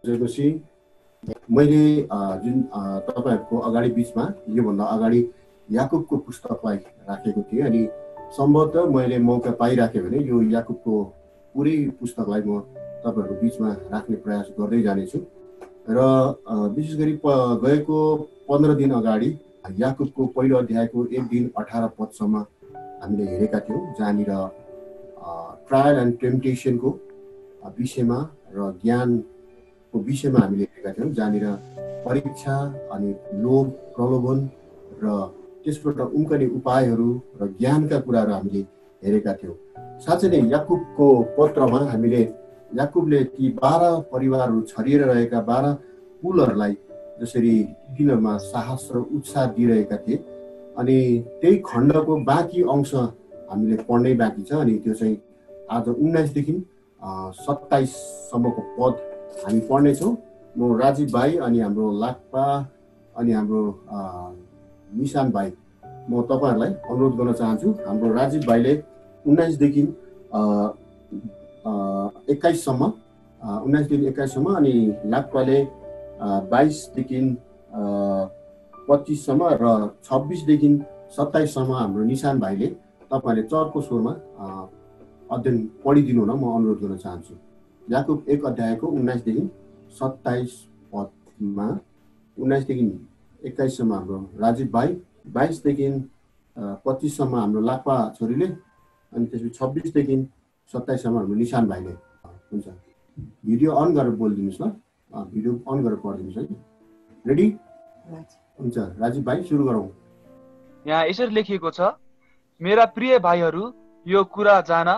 त्यसपछि मैले जुन तपाईहरुको अगाडि बीचमा योभन्दा अगाडि याकुबको पुस्तकलाई राखेको थिएँ अनि सम्भवतः मैले मौका पाइराखेँ भने यो याकुबको पुरै पुस्तकलाई म तपाईहरुको बीचमा राख्ने प्रयास गर्दै जानेछु र विशेष गरी गएको 15 दिन अगाडि याकुबको पहिलो अध्यायको 1 दिन 18 पदसम्म हामीले हेरेका थियौं जहाँनिर ट्रायल एन्ड टेम्पटेसनको विषयमा र ज्ञानको विषयमा हामीले हेरेका थियौं जहाँनिर परीक्षा अनि लोभ प्रलोभन र त्यसबाट उम्कने उपायहरू र ज्ञानका कुराहरू हामीले हेरेका थियौं। साथै नै याकुबको पत्रमा हामीले याकुबले ती 12 परिवारहरू छरिएर रहेका 12 कुलहरूलाई जसरी तिनीहरूमा साहस र उत्साह दिइरहेका थिए अनि त्यही खण्डको बाँकी अंश हामीले पढ्नै बाँकी छ अनि त्यो चाहिँ आज 19 देखि 27 सम्मको पद हामी पढ्नेछौँ। म राजीव भाइ अनि हाम्रो लाक्पा अनि हाम्रो निशान भाइ म तपाईहरुलाई अनुरोध गर्न चाहन्छु। हाम्रो राजीव भाइले 19 देखि 21 सम्म 19 देखि 21 सम्म अनि लाक्पाले 22 देखि 25 सम्म र 26 देखि 27 सम्म हाम्रो निशान भाइले तपाईले चर्को स्वरमा अध्ययन पढिदिनु हुन म अनुरोध गर्न चाहन्छु। याकुब 1 अध्यायको 19 देखि 27 पदमा 19 देखि 21 सम्म हाम्रो राजीव भाइ, 22 देखि 25 सम्म हाम्रो लाक्पा छोरीले अनि त्यसपछि 26 देखि 27 सम्म हाम्रो निशान भाइले। हुन्छ, भिडियो अन गरेर बोलिदिनुस् ल, भिडियो अन गरेर पढिदिनुस् है। रेडी? हुन्छ, राजीव भाइ सुरु गरौँ। यहाँ यसरी लेखिएको छ, मेरा प्रिय भाइहरू, यो कुरा जान,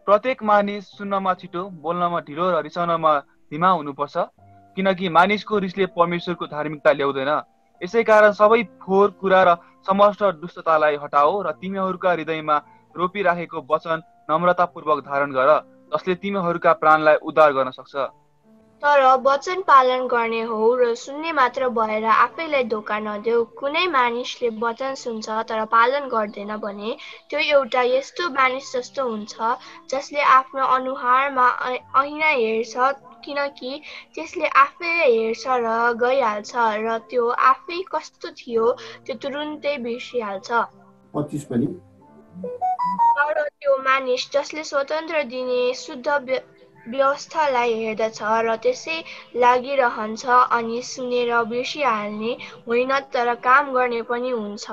प्रत्येक मानिस सुन्नमा छिटो, बोल्नमा ढिलो र रिसाउनमा धिमा हुनुपर्छ, किनकि मानिसको रिसले परमेश्वरको धार्मिकता ल्याउँदैन। यसै कारण सबै फोहोर कुरा र समस्त दुष्टतालाई हटाओ र तिमीहरूका हृदयमा रोपिराखेको वचन नम्रतापूर्वक धारण गर, जसले तिमीहरूका प्राणलाई उद्धार गर्न सक्छ। तर वचन पालन गर्ने हो र सुन्ने मात्र भएर आफैलाई धोका नदेऊ। कुनै मानिसले वचन सुन्छ तर पालन गर्दैन भने त्यो एउटा यस्तो मानिस जस्तो हुन्छ जसले आफ्नो अनुहारमा ऐना हेर्छ, किनकि त्यसले आफै हेर्छ र गइहाल्छ र त्यो आफै कस्तो थियो त्यो तुरुन्तै बिर्सिहाल्छ। 25 पनि। तर त्यो मानिस जसले स्वतन्त्र दिने शुद्ध व्यवस्थालाई हेर्दछ र त्यसै लागिरहन्छ अनि सुनेर बिर्सिहाल्ने होइन तर काम गर्ने पनि हुन्छ,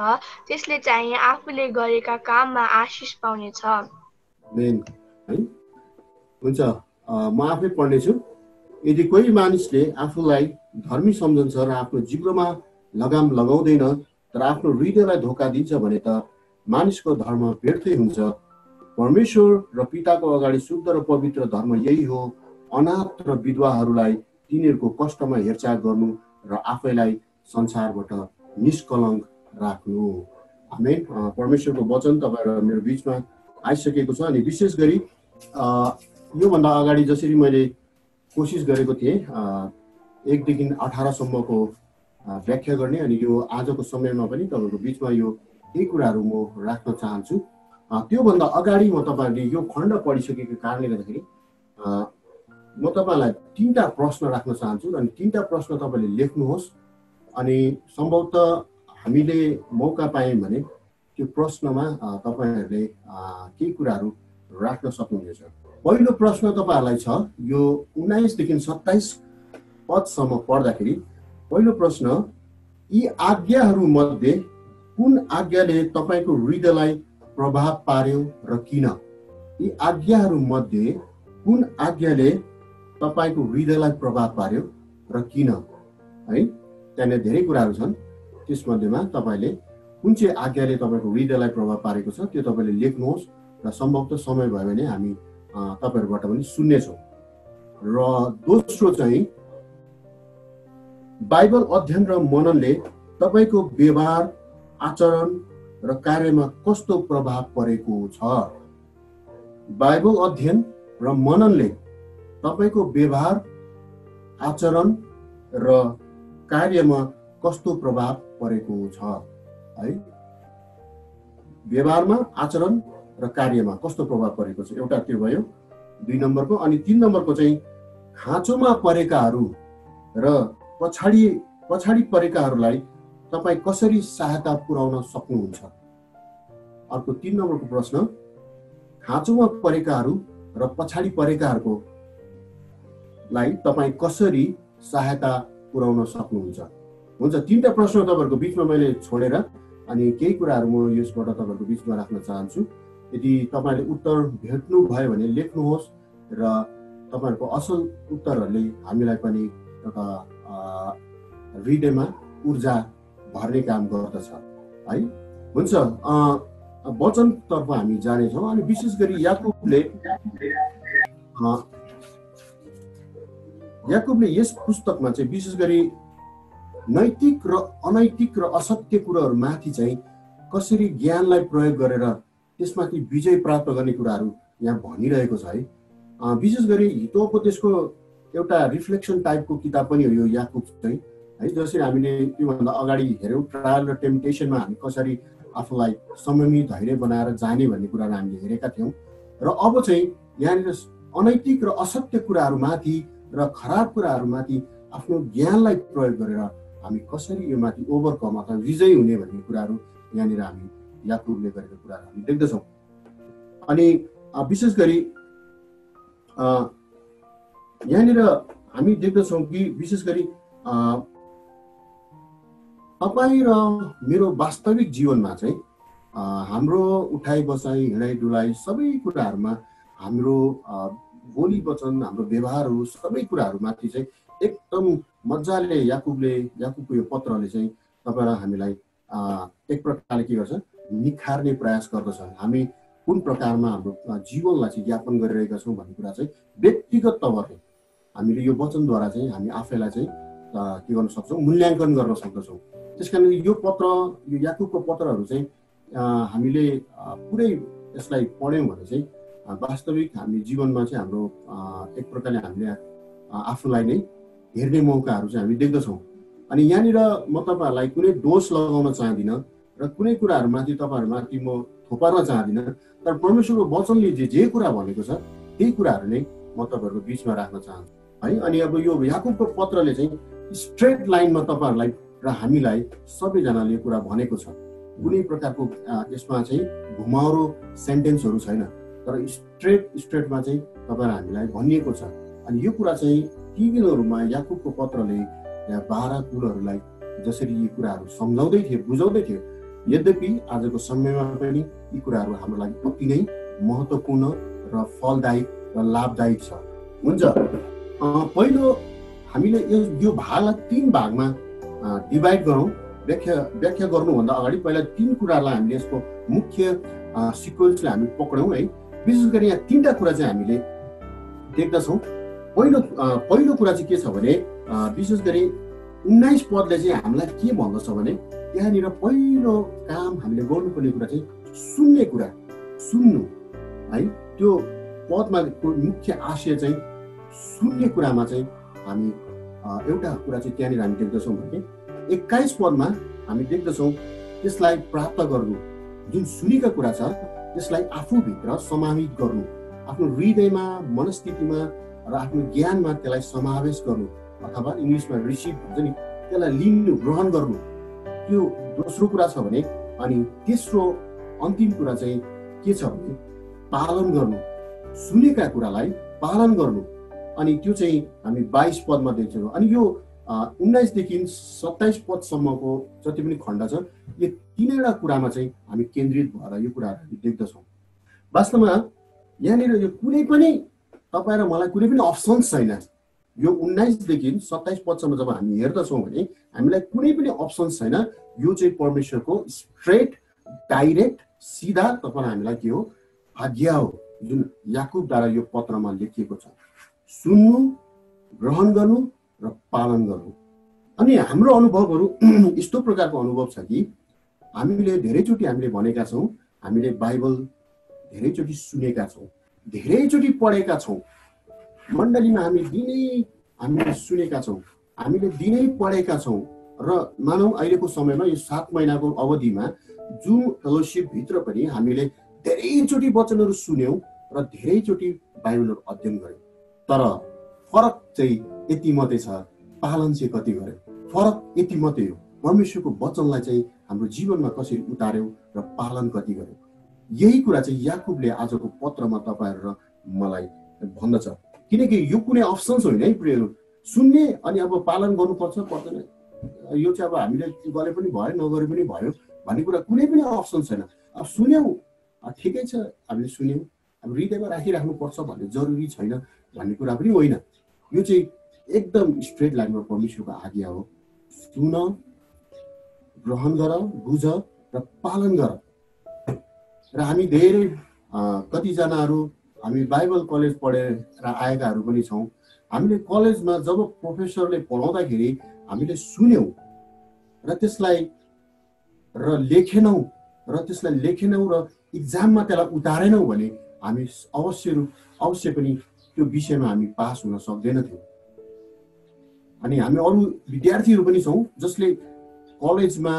त्यसले चाहिँ आफूले गरेका काममा आशिष पाउनेछ। हुन्छ, म आफै पढ्नेछु। यदि कोही मानिसले आफूलाई धर्मी सम्झन्छ र आफ्नो जिब्रोमा लगाम लगाउँदैन तर आफ्नो हृदयलाई धोका दिन्छ भने त मानिसको धर्म व्यर्थै हुन्छ। परमेश्वर र पिताको अगाडि शुद्ध र पवित्र धर्म यही हो, अनाथ र विधवाहरूलाई तिनीहरूको कष्टमा हेरचाह गर्नु र आफैलाई संसारबाट निष्कलङ्क राख्नु। आमेन। परमेश्वरको वचन तपाईहरु मेरो बीचमा आइसकेको छ अनि विशेष गरी योभन्दा अगाडि जसरी मैले कोसिस गरेको थिएँ 1 देखि 18 सम्मको व्याख्या गर्ने अनि यो आजको समयमा पनि तपाईहरुको बीचमा यो केही कुराहरू म राख्न चाहन्छु। त्योभन्दा अगाडि म तपाईहरुले यो खण्ड पढिसकेको कारणले गर्दाखेरि म तपाईलाई 3टा प्रश्न राख्न चाहन्छु अनि 3टा प्रश्न तपाईले लेख्नुहोस् अनि सम्भवतः हामीले मौका पायौं भने त्यो प्रश्नमा तपाईहरुले केही कुराहरू राख्न सक्नुहुनेछ। पहिलो प्रश्न तपाईहरुलाई छ, यो 19 देखि 27 पदसम्म पढ्दाखेरि पहिलो प्रश्न, यी आज्ञाहरू मध्ये कुन आज्ञाले तपाईको हृदयलाई प्रभाव पार्यो र किन? यी आज्ञाहरू मध्ये कुन आज्ञाले तपाईको हृदयलाई प्रभाव पार्यो र किन? है, त्यहाँ धेरै कुराहरू छन्, त्यसमध्येमा तपाईले कुन चाहिँ आज्ञाले तपाईको हृदयलाई प्रभाव पारेको छ त्यो तपाईले लेख्नुहोस् र सम्भवतः समय भयो भने हामी तपाईहरुबाट पनि सुन्नेछौँ। र दोस्रो चाहिँ, बाइबल अध्ययन र मननले तपाईको व्यवहार, आचरण र कार्यमा कस्तो प्रभाव परेको छ? बाइबल अध्ययन र मननले तपाईको व्यवहार, आचरण र कार्यमा कस्तो प्रभाव परेको छ? है, व्यवहारमा, आचरण र कार्यमा कस्तो प्रभाव परेको छ, एउटा त्यो भयो 2 नम्बरको। अनि 3 नम्बरको चाहिँ, खाँचोमा परेकाहरू र पछाडि परेकाहरूलाई तपाईँ कसरी सहायता पुर्याउन सक्नुहुन्छ? अर्को 3 नम्बरको प्रश्न, खाँचोमा परेकाहरू र पछाडि परेकाहरूको लाई तपाईँ कसरी सहायता पुर्याउन सक्नुहुन्छ? हुन्छ, 3टा प्रश्न तपाईँहरूको बिचमा मैले छोडेर अनि केही कुराहरू म यसबाट तपाईँहरूको बिचमा राख्न चाहन्छु। यदि तपाईँले उत्तर भेट्नु भयो भने लेख्नुहोस् र तपाईँहरूको असल उत्तरहरूले हामीलाई पनि एउटा हृदयमा ऊर्जा भर्ने काम गर्दछ है। हुन्छ, वचनतर्फ हामी जानेछौँ अनि विशेष गरी याकुबले यस पुस्तकमा चाहिँ विशेष गरी नैतिक र अनैतिक र असत्य कुराहरूमाथि चाहिँ कसरी ज्ञानलाई प्रयोग गरेर त्यसमाथि विजय प्राप्त गर्ने कुराहरू यहाँ भनिरहेको छ है। विशेष गरी हितोपदेशको एउटा रिफ्लेक्सन टाइपको किताब पनि हो यो याकुब चाहिँ है। जसरी हामीले त्योभन्दा अगाडि हेऱ्यौँ ट्रायल र टेम्पटेसनमा हामी कसरी आफूलाई संयमी धैर्य बनाएर जाने भन्ने कुराहरू हामीले हेरेका थियौँ र अब चाहिँ यहाँनिर अनैतिक र असत्य कुराहरूमाथि र खराब कुराहरूमाथि आफ्नो ज्ञानलाई प्रयोग गरेर हामी कसरी यो माथि ओभरकम अथवा विजय हुने भन्ने कुराहरू यहाँनिर हामी याकुबले गरेको कुराहरू हामी देख्दछौँ। अनि विशेष गरी यहाँनिर हामी देख्दछौँ कि विशेष गरी तपाईँ र मेरो वास्तविक जीवनमा चाहिँ हाम्रो उठाइ बसाइ हिँडाइ डुलाइ सबै कुराहरूमा हाम्रो बोली वचन हाम्रो व्यवहारहरू सबै कुराहरूमाथि चाहिँ एकदम मजाले याकुबको यो पत्रले चाहिँ तपाईँ हामीलाई एक प्रकारले के गर्छ, निखार्ने प्रयास गर्दछ। हामी कुन प्रकारमा हाम्रो जीवनलाई चाहिँ यापन गरिरहेका छौँ भन्ने कुरा चाहिँ व्यक्तिगत तवरले हामीले यो वचनद्वारा चाहिँ हामी आफैलाई चाहिँ के गर्न सक्छौँ, मूल्याङ्कन गर्न सक्दछौँ। त्यसकारण यो याकुबको पत्रहरू चाहिँ हामीले पुरै यसलाई पढ्यौँ भने चाहिँ वास्तविक हामी जीवनमा चाहिँ हाम्रो एक प्रकारले हामीले आफूलाई नै हेर्ने मौकाहरू चाहिँ हामी देख्दछौँ। अनि यहाँनिर म तपाईँहरूलाई कुनै दोष लगाउन चाहदिनँ र कुनै कुराहरूमाथि तपाईँहरूमाथि म थोपार्न चाहदिनँ, तर परमेश्वरको वचनले जे कुरा भनेको छ त्यही कुराहरू नै म तपाईँहरूको बिचमा राख्न चाहन्छु है। अनि अब यो याकुबको पत्रले चाहिँ स्ट्रेट लाइनमा तपाईँहरूलाई र हामीलाई सबैजनाले कुरा भनेको छ। कुनै प्रकारको यसमा चाहिँ घुमाउरो सेन्टेन्सहरू छैन, तर स्ट्रेटमा चाहिँ तपाईँहरू हामीलाई भनिएको छ। अनि यो कुरा चाहिँ ती दिनहरूमा याकुबको पत्रले यहाँ 12 कुलहरूलाई जसरी यी कुराहरू सम्झाउँदै थियो, बुझाउँदै थियो, यद्यपि आजको समयमा पनि यी कुराहरू हाम्रो लागि अति नै महत्त्वपूर्ण र फलदायक र लाभदायक छ। हुन्छ, पहिलो हामीले यो भागलाई 3 भागमा डिभाइड गरौँ। व्याख्या गर्नुभन्दा अगाडि पहिला 3 कुरालाई हामीले यसको मुख्य सिक्वेन्सलाई हामी पक्र्यौँ है। विशेष गरी यहाँ 3टा कुरा चाहिँ हामीले देख्दछौँ। पहिलो कुरा चाहिँ के छ भने विशेष गरी 19 पदले चाहिँ हामीलाई के भन्दछ भने त्यहाँनिर पहिलो काम हामीले गर्नुपर्ने कुरा चाहिँ सुन्नु है। त्यो पदमा मुख्य आशय चाहिँ सुन्ने कुरामा चाहिँ हामी एउटा कुरा चाहिँ त्यहाँनिर हामी देख्दछौँ भने 21 पदमा हामी देख्दछौँ त्यसलाई प्राप्त गर्नु, जुन सुनेका कुरा छ त्यसलाई आफूभित्र समाहित गर्नु, आफ्नो हृदयमा मनस्थितिमा र आफ्नो ज्ञानमा त्यसलाई समावेश गर्नु अथवा इङ्ग्लिसमा रिसिभ भन्छ नि, त्यसलाई लिनु, ग्रहण गर्नु, त्यो दोस्रो कुरा छ भने। अनि तेस्रो अन्तिम कुरा चाहिँ के छ भने पालन गर्नु, सुनेका कुरालाई पालन गर्नु। अनि त्यो चाहिँ हामी 22 पदमा देख्छौँ। अनि यो 19 देखि 27 पदसम्मको जति पनि खण्ड छ यो 3वटा कुरामा चाहिँ हामी केन्द्रित भएर यो कुराहरू हामी देख्दछौँ। वास्तवमा यहाँनिर यो कुनै पनि तपाईँ र मलाई कुनै पनि अप्सन्स छैन। यो 19 देखि 27 पदसम्म जब हामी हेर्दछौँ भने हामीलाई कुनै पनि अप्सन्स छैन। यो चाहिँ परमेश्वरको स्ट्रेट डाइरेक्ट सिधा तपाईँ हामीलाई के हो, आज्ञा हो, जुन याकुबद्वारा यो पत्रमा लेखिएको छ। सुन्नु, ग्रहण गर्नु र पालन गर्नु। अनि हाम्रो अनुभवहरू यस्तो प्रकारको अनुभव छ कि हामीले धेरैचोटि हामीले भनेका छौँ, हामीले बाइबल धेरैचोटि सुनेका छौँ, धेरैचोटि पढेका छौँ, मण्डलीमा हामीले सुनेका छौँ, हामीले दिनै पढेका छौँ र मानौँ अहिलेको समयमा यो 7 महिनाको अवधिमा जुन फेलोसिप भित्र पनि हामीले धेरैचोटि वचनहरू सुन्यौँ र धेरैचोटि बाइबलहरू अध्ययन गर्यौँ। तर फरक चाहिँ यति मात्रै छ, पालन चाहिँ कति गर्यो। फरक यति मात्रै हो, परमेश्वरको वचनलाई चाहिँ हाम्रो जीवनमा कसरी उतार्यौँ र पालन कति गर्यौँ। यही कुरा चाहिँ याकुबले आजको पत्रमा तपाईँहरू र मलाई भन्दछ। किनकि यो कुनै अप्सन्स होइन है प्रियहरू, सुन्ने अनि अब पालन गर्नुपर्छ पर्दैन, यो चाहिँ अब हामीले गरे पनि भयो नगरे पनि भयो भन्ने कुरा कुनै पनि अप्सन छैन। अब सुन्यौँ ठिकै छ, हामीले सुन्यौँ, अब हृदयमा राखिराख्नुपर्छ भन्ने जरुरी छैन भन्ने कुरा पनि होइन। यो चाहिँ एकदम स्ट्रेट लाइनमा परमेश्वरको आज्ञा हो। सुन, ग्रहण गर, बुझ र पालन गर। र हामी धेरै कतिजनाहरू हामी बाइबल कलेज पढेर आएकाहरू पनि छौँ। हामीले कलेजमा जब प्रोफेसरले पढाउँदाखेरि हामीले सुन्यौँ र त्यसलाई लेखेनौँ र इक्जाममा त्यसलाई उतारेनौँ भने हामी अवश्य पनि त्यो विषयमा हामी पास हुन सक्दैनथ्यौँ। अनि हामी अरू विद्यार्थीहरू पनि छौँ जसले कलेजमा,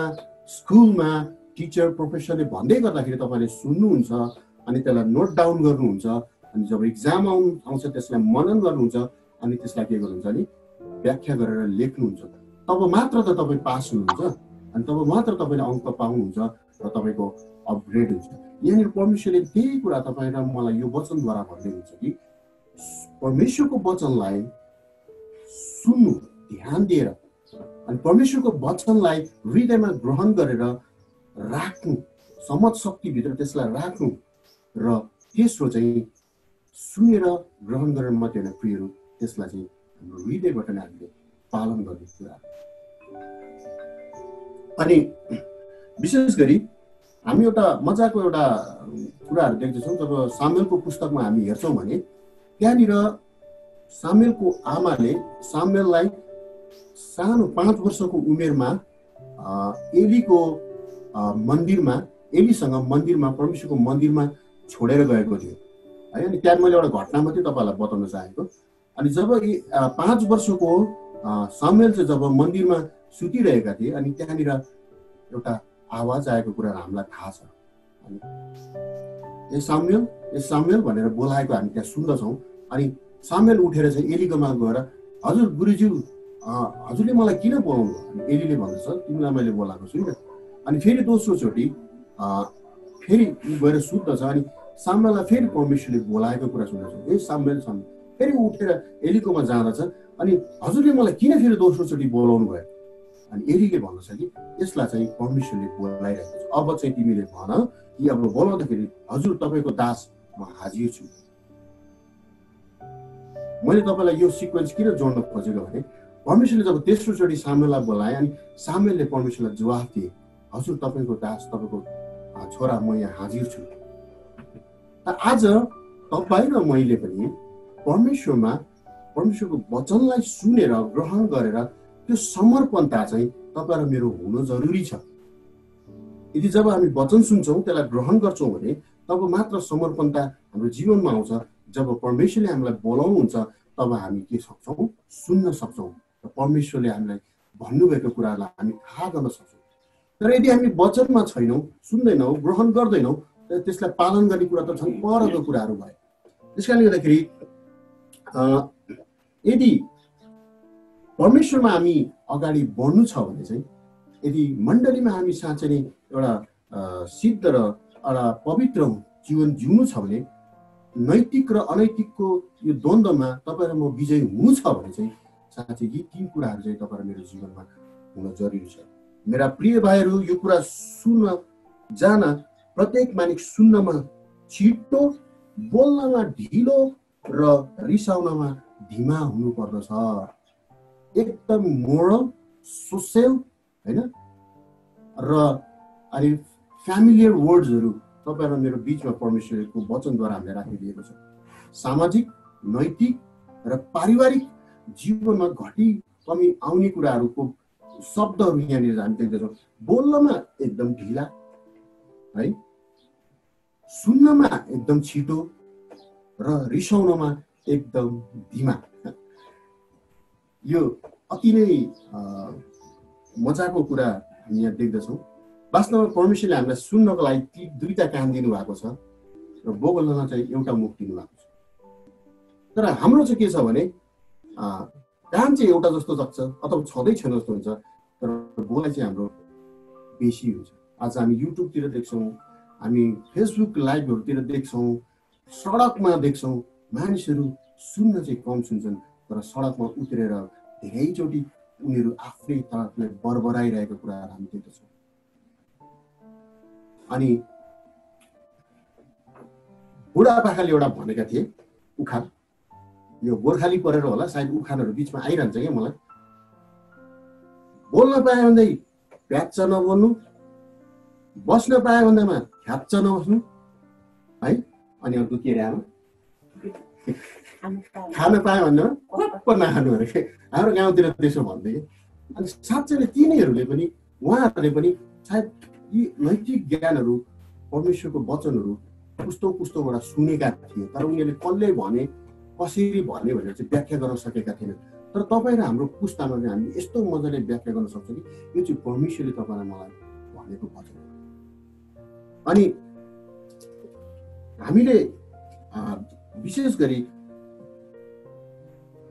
स्कुलमा टिचर, प्रोफेसरले भन्दै गर्दाखेरि तपाईँले सुन्नुहुन्छ अनि त्यसलाई नोट डाउन गर्नुहुन्छ, अनि जब इक्जाम आउँछ त्यसलाई मनन गर्नुहुन्छ, अनि त्यसलाई के गर्नुहुन्छ भने व्याख्या गरेर लेख्नुहुन्छ। तब मात्र त तपाईँ पास हुनुहुन्छ, अनि तब मात्र तपाईँले अङ्क पाउनुहुन्छ र तपाईँको अपग्रेड हुन्छ। यहाँनिर परमेश्वरले त्यही कुरा तपाईँ र मलाई यो वचनद्वारा भन्दै हुन्छ कि परमेश्वरको वचनलाई सुन्नु, ध्यान दिएर, अनि परमेश्वरको वचनलाई हृदयमा ग्रहण गरेर राख्नु, समझ शक्तिभित्र त्यसलाई राख्नु र तेस्रो चाहिँ सुनेर ग्रहण गरेर मात्रै होइन प्रियहरू, त्यसलाई चाहिँ हाम्रो हृदयबाट नै हामीले पालन गर्ने कुरा। अनि विशेष गरी हामी एउटा मजाको कुराहरू देख्दछौँ। जब सामुएलको पुस्तकमा हामी हेर्छौँ भने त्यहाँनिर सामुएलको आमाले सामुएललाई सानो 5 वर्षको उमेरमा एलीसँग मन्दिरमा, परमेश्वरको मन्दिरमा छोडेर गएको थियो है। अनि त्यहाँ मैले एउटा घटना मात्रै तपाईँलाई बताउन चाहेको। अनि जब 5 वर्षको सामुएल चाहिँ जब मन्दिरमा सुतिरहेका थिए, अनि त्यहाँनिर एउटा आवाज आएको कुरा हामीलाई थाहा छ। अनि ए सामुएल भनेर बोलाएको हामी त्यहाँ सुन्दछौँ। अनि सामुएल उठेर चाहिँ एलीकोमा गएर, हजुर गुरुज्यू, हजुरले मलाई किन बोलाउनु? अनि एलीले भन्दछ, तिमीलाई मैले बोलाएको छुइनँ। अनि फेरि दोस्रोचोटि फेरि गएर सुत्दछ। अनि सामुएललाई फेरि परमेश्वरले बोलाएको कुरा सुन्दछौँ, ए सामुएल। फेरि उठेर एलीकोमा जाँदछ, अनि हजुरले मलाई किन फेरि दोस्रोचोटि बोलाउनु भयो? अनि एलीले भन्दछ कि यसलाई चाहिँ परमेश्वरले बोलाइरहेको छ, अब चाहिँ तिमीले भन कि अब बोलाउँदाखेरि हजुर तपाईँको दास म हाजिर छु। मैले तपाईँलाई यो सिक्वेन्स किन जोड्न खोजेको भने परमेश्वरले जब तेस्रोचोटि सामुएललाई बोलाए, अनि सामुएलले परमेश्वरलाई जवाफ दिए, हजुर तपाईँको दास, तपाईँको छोरा म यहाँ हाजिर छु। आज तपाईँ र मैले पनि परमेश्वरको वचनलाई सुनेर ग्रहण गरेर त्यो समर्पणता चाहिँ तपाईँ र मेरो हुन जरुरी छ। यदि जब हामी वचन सुन्छौँ, त्यसलाई ग्रहण गर्छौँ भने तब मात्र समर्पणता हाम्रो जीवनमा आउँछ। जब परमेश्वरले हामीलाई बोलाउनुहुन्छ तब हामी के सक्छौँ? सुन्न सक्छौँ र परमेश्वरले हामीलाई भन्नुभएको कुरालाई हामी थाहा गर्न सक्छौँ। तर यदि हामी वचनमा छैनौँ, सुन्दैनौँ, ग्रहण गर्दैनौँ, त्यसलाई पालन गर्ने कुरा त झन् परको कुराहरू भयो। त्यस कारणले गर्दाखेरि यदि परमेश्वरमा हामी अगाडि बढ्नु छ भने चाहिँ, यदि मण्डलीमा हामी साँच्चै नै एउटा सिद्ध र एउटा पवित्र जीवन जिउनु छ भने, नैतिक र अनैतिकको यो द्वन्द्वमा तपाईँ र म विजय हुनु छ भने चाहिँ साँच्चै यी 3 कुराहरू चाहिँ तपाईँ र मेरो जीवनमा हुन जरुरी छ। मेरा प्रिय भाइहरू, यो कुरा सुन्न जान प्रत्येक मानिस सुन्नमा छिटो, बोल्नमा ढिलो र रिसाउनमा धिमा हुनु पर्दछ। एकदम मोरल, सोसियल हैन र अनि फ्यामिलियर वर्ड्सहरू तपाईँ र मेरो बीचमा परमेश्वरको वचनद्वारा हामीले राखिदिएको छ। सामाजिक, नैतिक र पारिवारिक जीवनमा घटी कमी आउने कुराहरूको शब्दहरू यहाँनिर हामी देख्दछौँ। बोल्नमा एकदम ढिला है, सुन्नमा एकदम छिटो र रिसाउनमा एकदम धिमा। यो अति नै मजाको कुरा हामी यहाँ देख्दछौँ। वास्तवमा परमेश्वरले हामीलाई सुन्नको लागि 2टा कान दिनुभएको छ र बोल्नमा चाहिँ एउटा मुख दिनुभएको छ। तर हाम्रो चाहिँ के छ भने काम चाहिँ एउटा जस्तो सक्छ अथवा छँदै छैन जस्तो हुन्छ, तर बोलाइ चाहिँ हाम्रो बेसी हुन्छ। आज हामी युट्युबतिर देख्छौँ, हामी फेसबुक लाइभहरूतिर देख्छौँ, सडकमा देख्छौँ, मानिसहरू सुन्न चाहिँ कम सुन्छन्, तर सडकमा उत्रेर धेरैचोटि उनीहरू आफ्नै तर्फले बरबराइरहेको कुराहरू हामी देख्दछौँ। अनि बुढापाकाले एउटा भनेका थिए उखान, यो गोर्खाली परेर होला सायद उखानहरू बिचमा आइरहन्छ क्या मलाई, बोल्न पाए भन्दै प्याच्च नबोल्नु, बस्न पाए भन्दैमा ख्याच्च नबस्नु है। अनि अर्को के अरे खान पाए भन्दैमा पप्प नखानु अरे। हाम्रो गाउँतिर त्यसो भन्थे कि। अनि साँच्चै तिनीहरूले पनि उहाँहरूले पनि सायद यी नैतिक ज्ञानहरू परमेश्वरको वचनहरू पुस्तौँबाट सुनेका थिए, तर उनीहरूले कसले भने कसरी भने भनेर चाहिँ व्याख्या गर्न सकेका थिएनन्। तर तपाईँ र हाम्रो पुस्तामा चाहिँ हामीले यस्तो मजाले व्याख्या गर्न सक्छौँ कि यो चाहिँ परमेश्वरले तपाईँलाई मलाई भनेको वचन हो। अनि हामीले विशेष गरी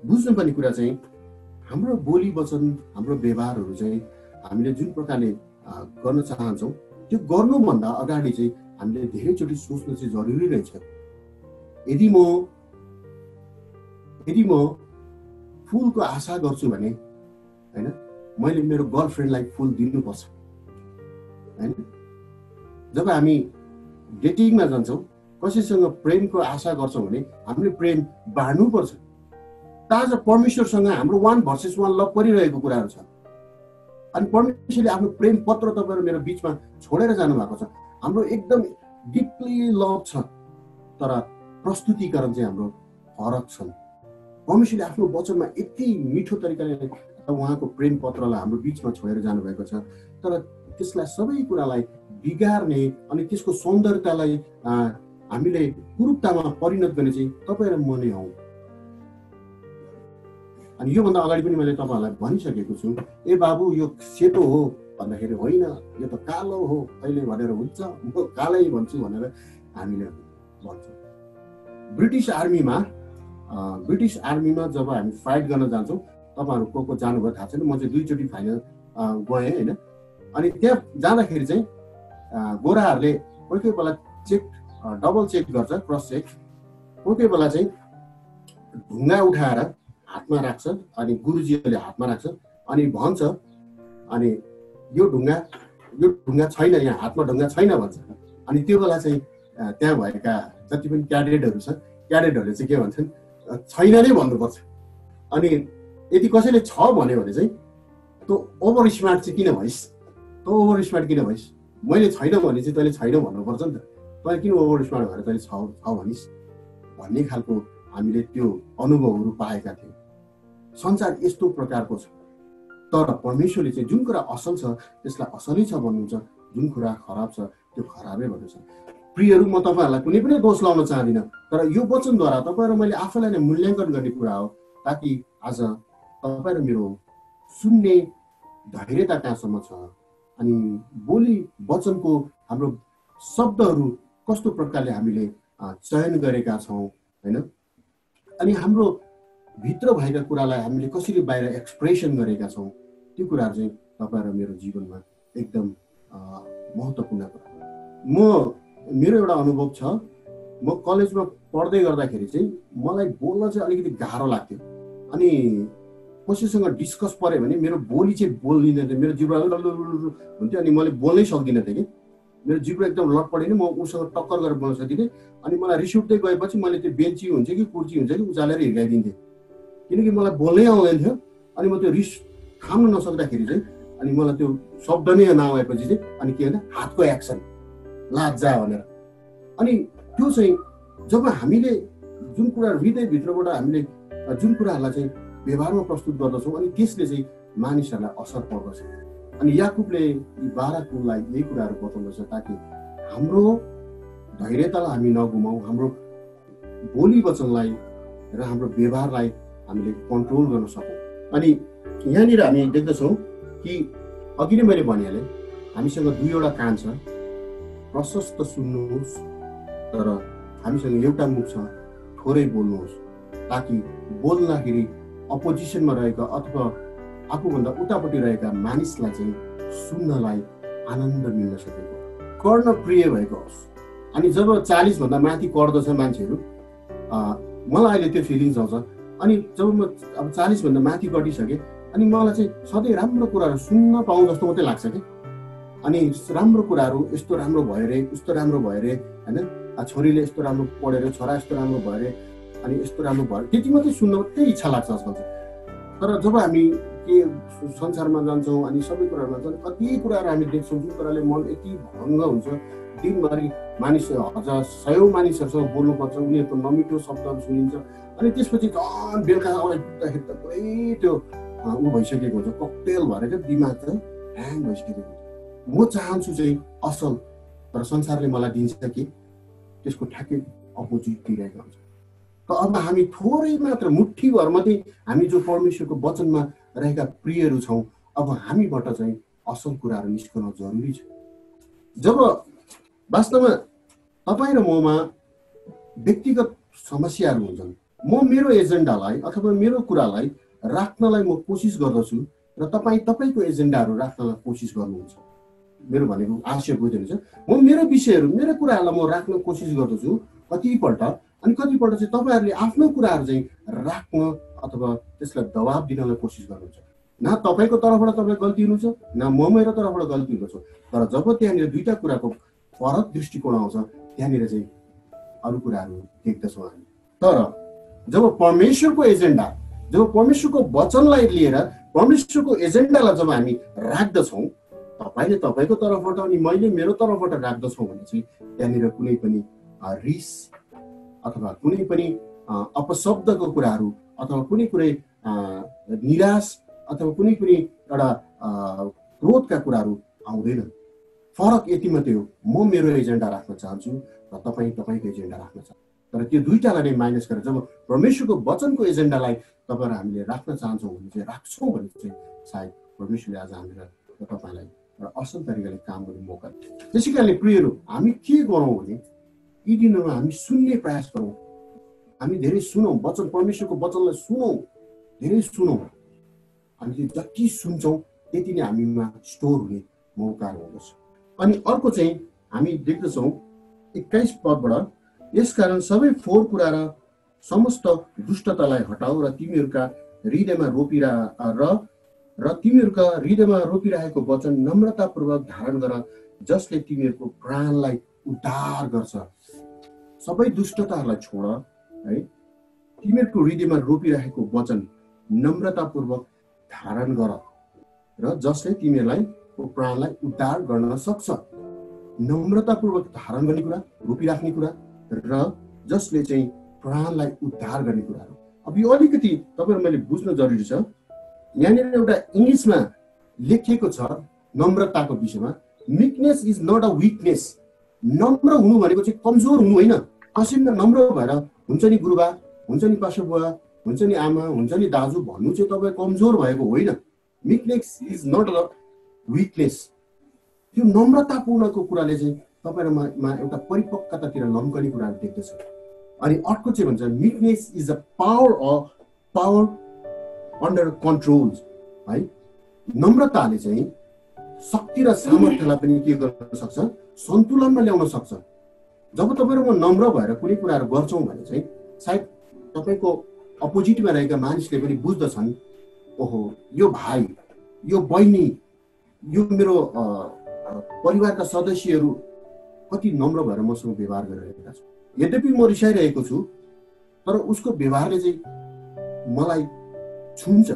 बुझ्नुपर्ने कुरा चाहिँ हाम्रो बोली वचन, हाम्रो व्यवहारहरू चाहिँ हामीले जुन प्रकारले गर्न चाहन्छौँ त्यो गर्नुभन्दा अगाडि चाहिँ हामीले धेरैचोटि सोच्नु चाहिँ जरुरी रहेछ। यदि म फुलको आशा गर्छु भने हैन, मैले मेरो गर्लफ्रेन्डलाई फुल दिनुपर्छ हैन। जब हामी डेटिङमा जान्छौँ, कसैसँग प्रेमको आशा गर्छौँ भने हामीले प्रेम बाँड्नुपर्छ। आज परमेश्वरसँग हाम्रो 1 भर्सेस 1 लभ परिरहेको कुराहरू छ। अनि परमेश्वरले आफ्नो प्रेम पत्र तपाईँ र मेरो बिचमा छोडेर जानुभएको छ। हाम्रो एकदम डिपली लभ छ, तर प्रस्तुतिकरण चाहिँ हाम्रो फरक छन्। परमेश्वरले आफ्नो वचनमा यति मिठो तरिकाले उहाँको प्रेम पत्रलाई हाम्रो बिचमा छोडेर जानुभएको छ, तर त्यसलाई सबै कुरालाई बिगार्ने अनि त्यसको सौन्दर्यतालाई हामीले कुरूपतामा परिणत गर्ने चाहिँ तपाईँ र म नै हौँ। अनि योभन्दा अगाडि पनि मैले तपाईँहरूलाई भनिसकेको छु, ए बाबु यो सेतो हो भन्दाखेरि होइन, यो त कालो हो अहिले भनेर हुन्छ, म कालै भन्छु भनेर हामीले भन्छौँ। ब्रिटिस आर्मीमा जब हामी फाइट गर्न जान्छौँ, तपाईँहरू को जानुभयो थाहा छैन, म चाहिँ 2 चोटि फाइनल गएँ होइन। अनि त्यहाँ जाँदाखेरि चाहिँ गोराहरूले कोही कोही बेला डबल चेक गर्छ, क्रस चेक। कोही कोही बेला चाहिँ ढुङ्गा उठाएर हातमा राख्छ, अनि गुरुजीहरूले हातमा राख्छ अनि भन्छ, अनि यो ढुङ्गा छैन, यहाँ हातमा ढुङ्गा छैन भन्छ। अनि त्यो बेला चाहिँ त्यहाँ भएका जति पनि क्याडेटहरू छ, क्याडेटहरूले चाहिँ के भन्छन्, छैन नै भन्नुपर्छ। अनि यदि कसैले छ भन्यो भने चाहिँ त्यो ओभर स्मार्ट चाहिँ किन भइस्, मैले छैन भने चाहिँ तैँले छैन भन्नुपर्छ नि त, तैँ किन ओभर स्मार्ट भएर तैँले छ भनिस् भन्ने खालको हामीले त्यो अनुभवहरू पाएका थियौँ। संसार यस्तो प्रकारको छ, तर परमेश्वरले चाहिँ जुन कुरा असल छ त्यसलाई असलै छ भन्नुहुन्छ, जुन कुरा खराब छ त्यो खराबै भन्नुहुन्छ। प्रियहरू, म तपाईँहरूलाई कुनै पनि दोष लाउन चाहदिनँ, तर यो वचनद्वारा तपाईँ र मैले आफैलाई नै मूल्याङ्कन गर्ने कुरा हो, ताकि आज तपाईँ र मेरो सुन्ने धैर्यता कहाँसम्म छ, अनि बोली वचनको हाम्रो शब्दहरू कस्तो प्रकारले हामीले चयन गरेका छौँ होइन, अनि हाम्रो भित्र भएका कुरालाई हामीले कसरी बाहिर एक्सप्रेसन गरेका छौँ, त्यो कुराहरू चाहिँ तपाईँ र मेरो जीवनमा एकदम महत्त्वपूर्ण कुरा। मेरो एउटा अनुभव छ, म कलेजमा पढ्दै गर्दाखेरि चाहिँ मलाई बोल्न चाहिँ अलिकति गाह्रो लाग्थ्यो। अनि कसैसँग डिस्कस पऱ्यो भने मेरो बोली चाहिँ बोल्दिनँ थियो, मेरो जिब्रो हुन्थ्यो, अनि मैले बोल्नै सक्दिनँ थिएँ कि, मेरो जिब्रो एकदम लटपडिने, म उसँग टक्कर गरेर बोल्न सक्दिनँ। अनि मलाई रिस उठ्दै गएपछि मैले त्यो बेन्ची हुन्छ कि कुर्ची हुन्छ कि उचालेर हिर्काइदिन्थेँ, किनकि मलाई बोल्नै आउँदैन थियो। अनि म त्यो रिस थाम्न नसक्दाखेरि चाहिँ अनि मलाई त्यो शब्द नै नआएपछि चाहिँ अनि के भन्दा हातको एक्सन लाजा भनेर। अनि त्यो चाहिँ जब हामीले जुन कुरा हृदयभित्रबाट हामीले जुन कुराहरूलाई चाहिँ व्यवहारमा प्रस्तुत गर्दछौँ, अनि त्यसले चाहिँ मानिसहरूलाई असर पर्दछ। अनि याकुबले यी 12 कुललाई यही कुराहरू बताउँदछ, ताकि हाम्रो धैर्यतालाई हामी नगुमाउँ, हाम्रो बोली वचनलाई र हाम्रो व्यवहारलाई हामीले कन्ट्रोल गर्न सकौँ। अनि यहाँनिर हामी देख्दछौँ कि अघि नै मैले भनिहालेँ, हामीसँग 2वटा कान छ, प्रशस्त सुन्नुहोस्, तर हामीसँग एउटा मुख छ, थोरै बोल्नुहोस्, ताकि बोल्दाखेरि अपोजिसनमा रहेका अथवा आफूभन्दा उतापट्टि रहेका मानिसलाई चाहिँ सुन्नलाई आनन्द मिल्न सकेको, कर्ण प्रिय भएको होस्। अनि जब 40 भन्दा माथि कर्दछ मान्छेहरू, मलाई अहिले त्यो फिलिङ्स आउँछ। अनि जब म अब 40 भन्दा माथि कटिसकेँ अनि मलाई चाहिँ सधैँ राम्रो कुराहरू सुन्न पाउँ जस्तो मात्रै लाग्छ कि। अनि राम्रो कुराहरू, यस्तो राम्रो भयो रे, उस्तो राम्रो भयो रे, होइन, छोरीले यस्तो राम्रो पढेर, छोरा यस्तो राम्रो भयो रे, अनि यस्तो राम्रो भयो, त्यति मात्रै सुन्न मात्रै इच्छा लाग्छ आजकल चाहिँ। तर जब हामी के संसारमा जान्छौँ अनि सबै कुराहरूमा जान्छौँ, कति कुराहरू हामी देख्छौँ जुन कुराले मन यति भङ्ग हुन्छ। दिनभरि मानिस 100 मानिसहरूसँग बोल्नुपर्छ, उनीहरूको नमिठो शब्दहरू सुनिन्छ। अनि त्यसपछि झन् बेलुका पुग्दाखेरि त पुरै त्यो ऊ भइसकेको हुन्छ, ककटेल भएर क्या दिमाग त ह्याङ भइसकेको हुन्छ। म चाहन्छु चाहिँ असल, तर संसारले मलाई दिन्छ कि त्यसको ठ्याक्कै अपोजिट दिइरहेको हुन्छ। त अब हामी थोरै मात्र मुठ्ठीभर मात्रै हामी जो परमेश्वरको वचनमा रहेका प्रियहरू छौँ, अब हामीबाट चाहिँ असल कुराहरू निस्कन जरुरी छ। जब वास्तवमा तपाईँ र ममा व्यक्तिगत समस्याहरू हुन्छन्, म मेरो एजेन्डालाई अथवा मेरो कुरालाई राख्नलाई म कोसिस गर्दछु र तपाईँको एजेन्डाहरू राख्नलाई कोसिस गर्नुहुन्छ। मेरो भनेको आशय बुझ्नुहुन्छ। म मेरो विषयहरू, मेरो कुराहरूलाई म राख्न कोसिस गर्दछु कतिपल्ट, अनि कतिपल्ट चाहिँ तपाईँहरूले आफ्नो कुराहरू चाहिँ राख्न अथवा त्यसलाई दबाब दिनलाई कोसिस गर्नुहुन्छ। न तपाईँको तर्फबाट तपाईँ गल्ती हुनुहुन्छ, न म मेरो तर्फबाट गल्ती हुनुहुन्छ। तर जब त्यहाँनिर दुईटा कुराको फरक दृष्टिकोण आउँछ, त्यहाँनिर चाहिँ अरू कुराहरू देख्दछौँ हामी। तर जब परमेश्वरको एजेन्डा, जब परमेश्वरको वचनलाई लिएर परमेश्वरको एजेन्डालाई जब हामी राख्दछौँ, तपाईँले तपाईँको तर्फबाट अनि मैले मेरो तर्फबाट राख्दछौँ भने चाहिँ त्यहाँनिर कुनै पनि रिस अथवा कुनै पनि अपशब्दको कुराहरू अथवा कुनै निराश अथवा कुनै पनि एउटा क्रोधका कुराहरू आउँदैन। फरक यति मात्रै हो, म मेरो एजेन्डा राख्न चाहन्छु र तपाईँको एजेन्डा राख्न चाहन्छु। तर त्यो दुईटालाई नै माइनस गरेर जब परमेश्वरको वचनको एजेन्डालाई तपाईँ र हामीले राख्न चाहन्छौँ भने चाहिँ, राख्छौँ भने चाहिँ सायद परमेश्वरले आज हामीलाई र तपाईँलाई एउटा असल तरिकाले काम गर्ने मौका दिन्छ। त्यसै कारणले प्रियहरू, हामी के गरौँ भने यी दिनहरूमा हामी सुन्ने प्रयास गरौँ। हामी धेरै सुनौँ, वचन, परमेश्वरको वचनलाई सुनौँ, धेरै सुनौँ। हामीले जति सुन्छौँ त्यति नै हामीमा स्टोर हुने मौकाहरू हुँदछ। अनि अर्को चाहिँ हामी देख्दछौँ 21 पदबाट, यसकारण सबै फोहोर कुरा र समस्त दुष्टतालाई हटाऊ र तिमीहरूका हृदयमा रोपिरहेको वचन नम्रतापूर्वक धारण गर, जसले तिमीहरूको प्राणलाई उद्धार गर्छ। सबै दुष्टताहरूलाई छोड है, तिमीहरूको हृदयमा रोपिरहेको वचन नम्रतापूर्वक धारण गर र जसले तिमीहरूलाई प्राणलाई उद्धार गर्न सक्छ। नम्रतापूर्वक धारण गर्ने कुरा, रोपिराख्ने कुरा र जसले चाहिँ प्राणलाई उद्धार गर्ने कुराहरू। अब यो अलिकति तपाईहरु मैले बुझ्न जरुरी छ। यहाँनिर एउटा इङ्ग्लिसमा लेखिएको छ नम्रताको विषयमा, मिकनेस इज नट अ विकनेस। नम्र हुनु भनेको चाहिँ कमजोर हुनु होइन। कसैले नम्र भएर हुन्छ नि गुरुबा, हुन्छ नि पास्टर, हुन्छ नि आमा, हुन्छ नि दाजु भन्नु चाहिँ तपाईँ कमजोर भएको होइन। मिकनेस इज नट अ विकनेस। त्यो नम्रतापूर्णको कुराले चाहिँ तपाईहरुमा एउटा परिपक्वतातिर लम्कने कुराहरू देख्दछ। अनि अर्को चाहिँ भन्छ meekness is a power under control है। नम्रताले चाहिँ शक्ति र सामर्थ्यलाई पनि के गर्न सक्छ, सन्तुलनमा ल्याउन सक्छ। जब तपाईहरु नम्र भएर कुनै कुराहरू गर्छौं भने चाहिँ सायद तपाईको अपोजिटमा रहेका मानिसले पनि बुझ्दछन्, ओहो यो भाइ, यो बहिनी, यो मेरो परिवारका सदस्यहरू कति नम्र भएर मसँग व्यवहार गरिरहेका छन्। यद्यपि म रिसाइरहेको छु तर उसको व्यवहारले चाहिँ मलाई छुन्छ।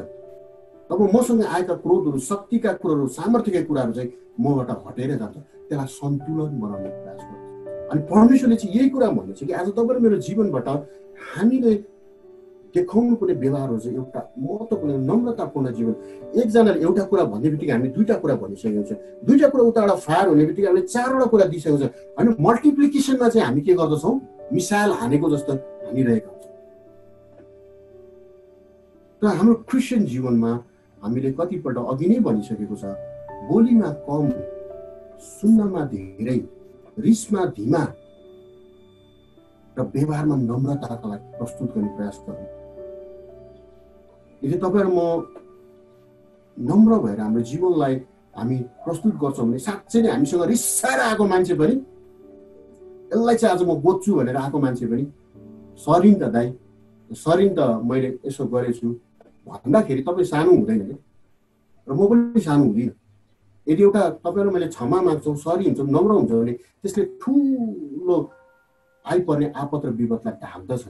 तब मसँग आएका क्रोधहरू, शक्तिका कुराहरू, सामर्थ्यका कुराहरू चाहिँ मबाट हटेर जान्छ। त्यसलाई सन्तुलन बनाउने प्रयास गर्छ। अनि परमेश्वरले चाहिँ यही कुरा भन्दैछ कि आज तपाईँ मेरो जीवनबाट हामीले देखाउनु पर्ने व्यवहारहरू चाहिँ एउटा महत्त्वपूर्ण नम्रतापूर्ण जीवन। एकजनाले एउटा कुरा भन्ने बित्तिकै हामी दुईटा कुरा भनिसकेको छ, दुईटा कुरा उताबाट फायर हुने बित्तिकै हामीले चारवटा कुरा दिइसकेको छ। अनि मल्टिप्लिकेसनमा चाहिँ हामी के गर्दछौँ, मिसाइल हानेको जस्तो हानिरहेका हुन्छौँ। र हाम्रो क्रिस्चियन जीवनमा हामीले कतिपल्ट अघि नै भनिसकेको छ, बोलीमा कम, सुन्नमा धेरै, रिसमा धीमा र व्यवहारमा नम्रताका लागि प्रस्तुत गर्ने प्रयास गर्नु। यदि तपाईँ र म नम्र भएर हाम्रो जीवनलाई हामी प्रस्तुत गर्छौँ भने साँच्चै नै हामीसँग रिसाएर आएको मान्छे पनि, यसलाई चाहिँ आज म बोच्छु भनेर आएको मान्छे पनि, सरी नि त दाइ, सरी नि त मैले यसो गरेछु भन्दाखेरि तपाईँ सानो हुँदैन क्या, र म पनि सानो हुँदिनँ। यदि एउटा तपाईँहरू मैले क्षमा माग्छौँ, सरी हुन्छौँ, नम्र हुन्छ भने त्यसले ठुलो आइपर्ने आपत र विपदलाई ढाक्दछ,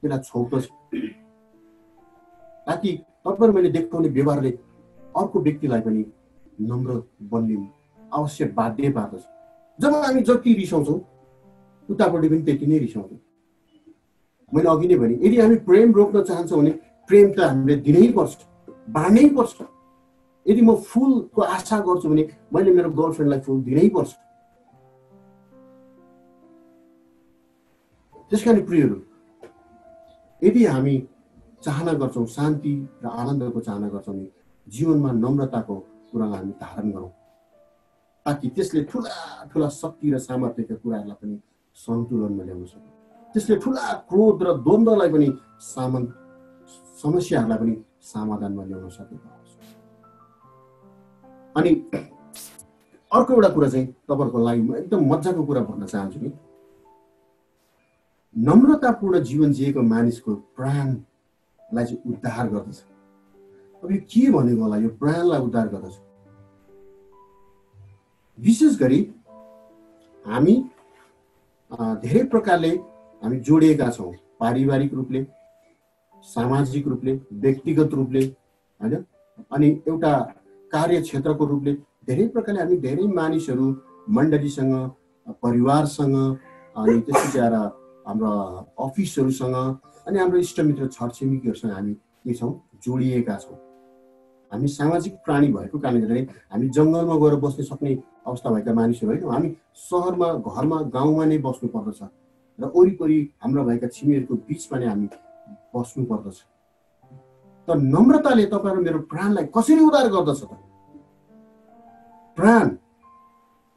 त्यसलाई छोप्दछ, ताकि तपाईँहरू मैले देखाउने व्यवहारले अर्को व्यक्तिलाई पनि नम्र बन्ने अवश्य बाध्य पार्दछ। जब हामी जति रिसाउँछौँ उतापट्टि पनि त्यति नै रिसाउँछौँ। मैले अघि नै भने यदि हामी प्रेम रोक्न चाहन्छौँ भने प्रेम त हामीले दिनै पर्छ, बाँड्नै पर्छ। यदि म फुलको आशा गर्छु भने मैले मेरो गर्लफ्रेन्डलाई फुल दिनै पर्छ। त्यसकारण प्रियहरू, यदि हामी चाहना गर्छौँ, शान्ति र आनन्दको चाहना गर्छौँ भने जीवनमा नम्रताको कुरालाई हामी धारण गरौँ, ताकि त्यसले ठुला ठुला शक्ति र सामर्थ्यका कुराहरूलाई पनि सन्तुलनमा ल्याउन सक्छ। त्यसले ठुला क्रोध र द्वन्द्वलाई पनि समस्याहरूलाई पनि समाधानमा ल्याउन सकेको हुन्छ। अनि अर्को एउटा कुरा चाहिँ तपाईँहरूको लागि म एकदम मजाको कुरा भन्न चाहन्छु नि, नम्रतापूर्ण जीवन जिएको मानिसको प्राणलाई चाहिँ उद्धार गर्दछ। अब यो के भनेको होला, यो प्राणलाई उद्धार गर्दछ। विशेष गरी हामी धेरै प्रकारले हामी जोडिएका छौँ, पारिवारिक रूपले, सामाजिक रूपले, व्यक्तिगत रूपले, होइन, अनि एउटा कार्य क्षेत्रको रूपले धेरै प्रकारले हामी धेरै मानिसहरू, मण्डलीसँग, परिवारसँग, अनि त्यसपछि आएर हाम्रो अफिसहरूसँग, अनि हाम्रो इष्टमित्र छरछिमेकीहरूसँग हामी के छौँ, जोडिएका छौँ। हामी सामाजिक प्राणी भएको कारणले गर्दा हामी जङ्गलमा गएर बस्न सक्ने अवस्था भएका मानिसहरू होइन, हामी सहरमा, घरमा, गाउँमा नै बस्नु पर्दछ र वरिपरि हाम्रा भएका छिमेकीहरूको बिचमा नै हामी बस्नु पर्दछ। त नम्रताले तपाईँहरू मेरो प्राणलाई कसरी उद्धार गर्दछ त? प्राण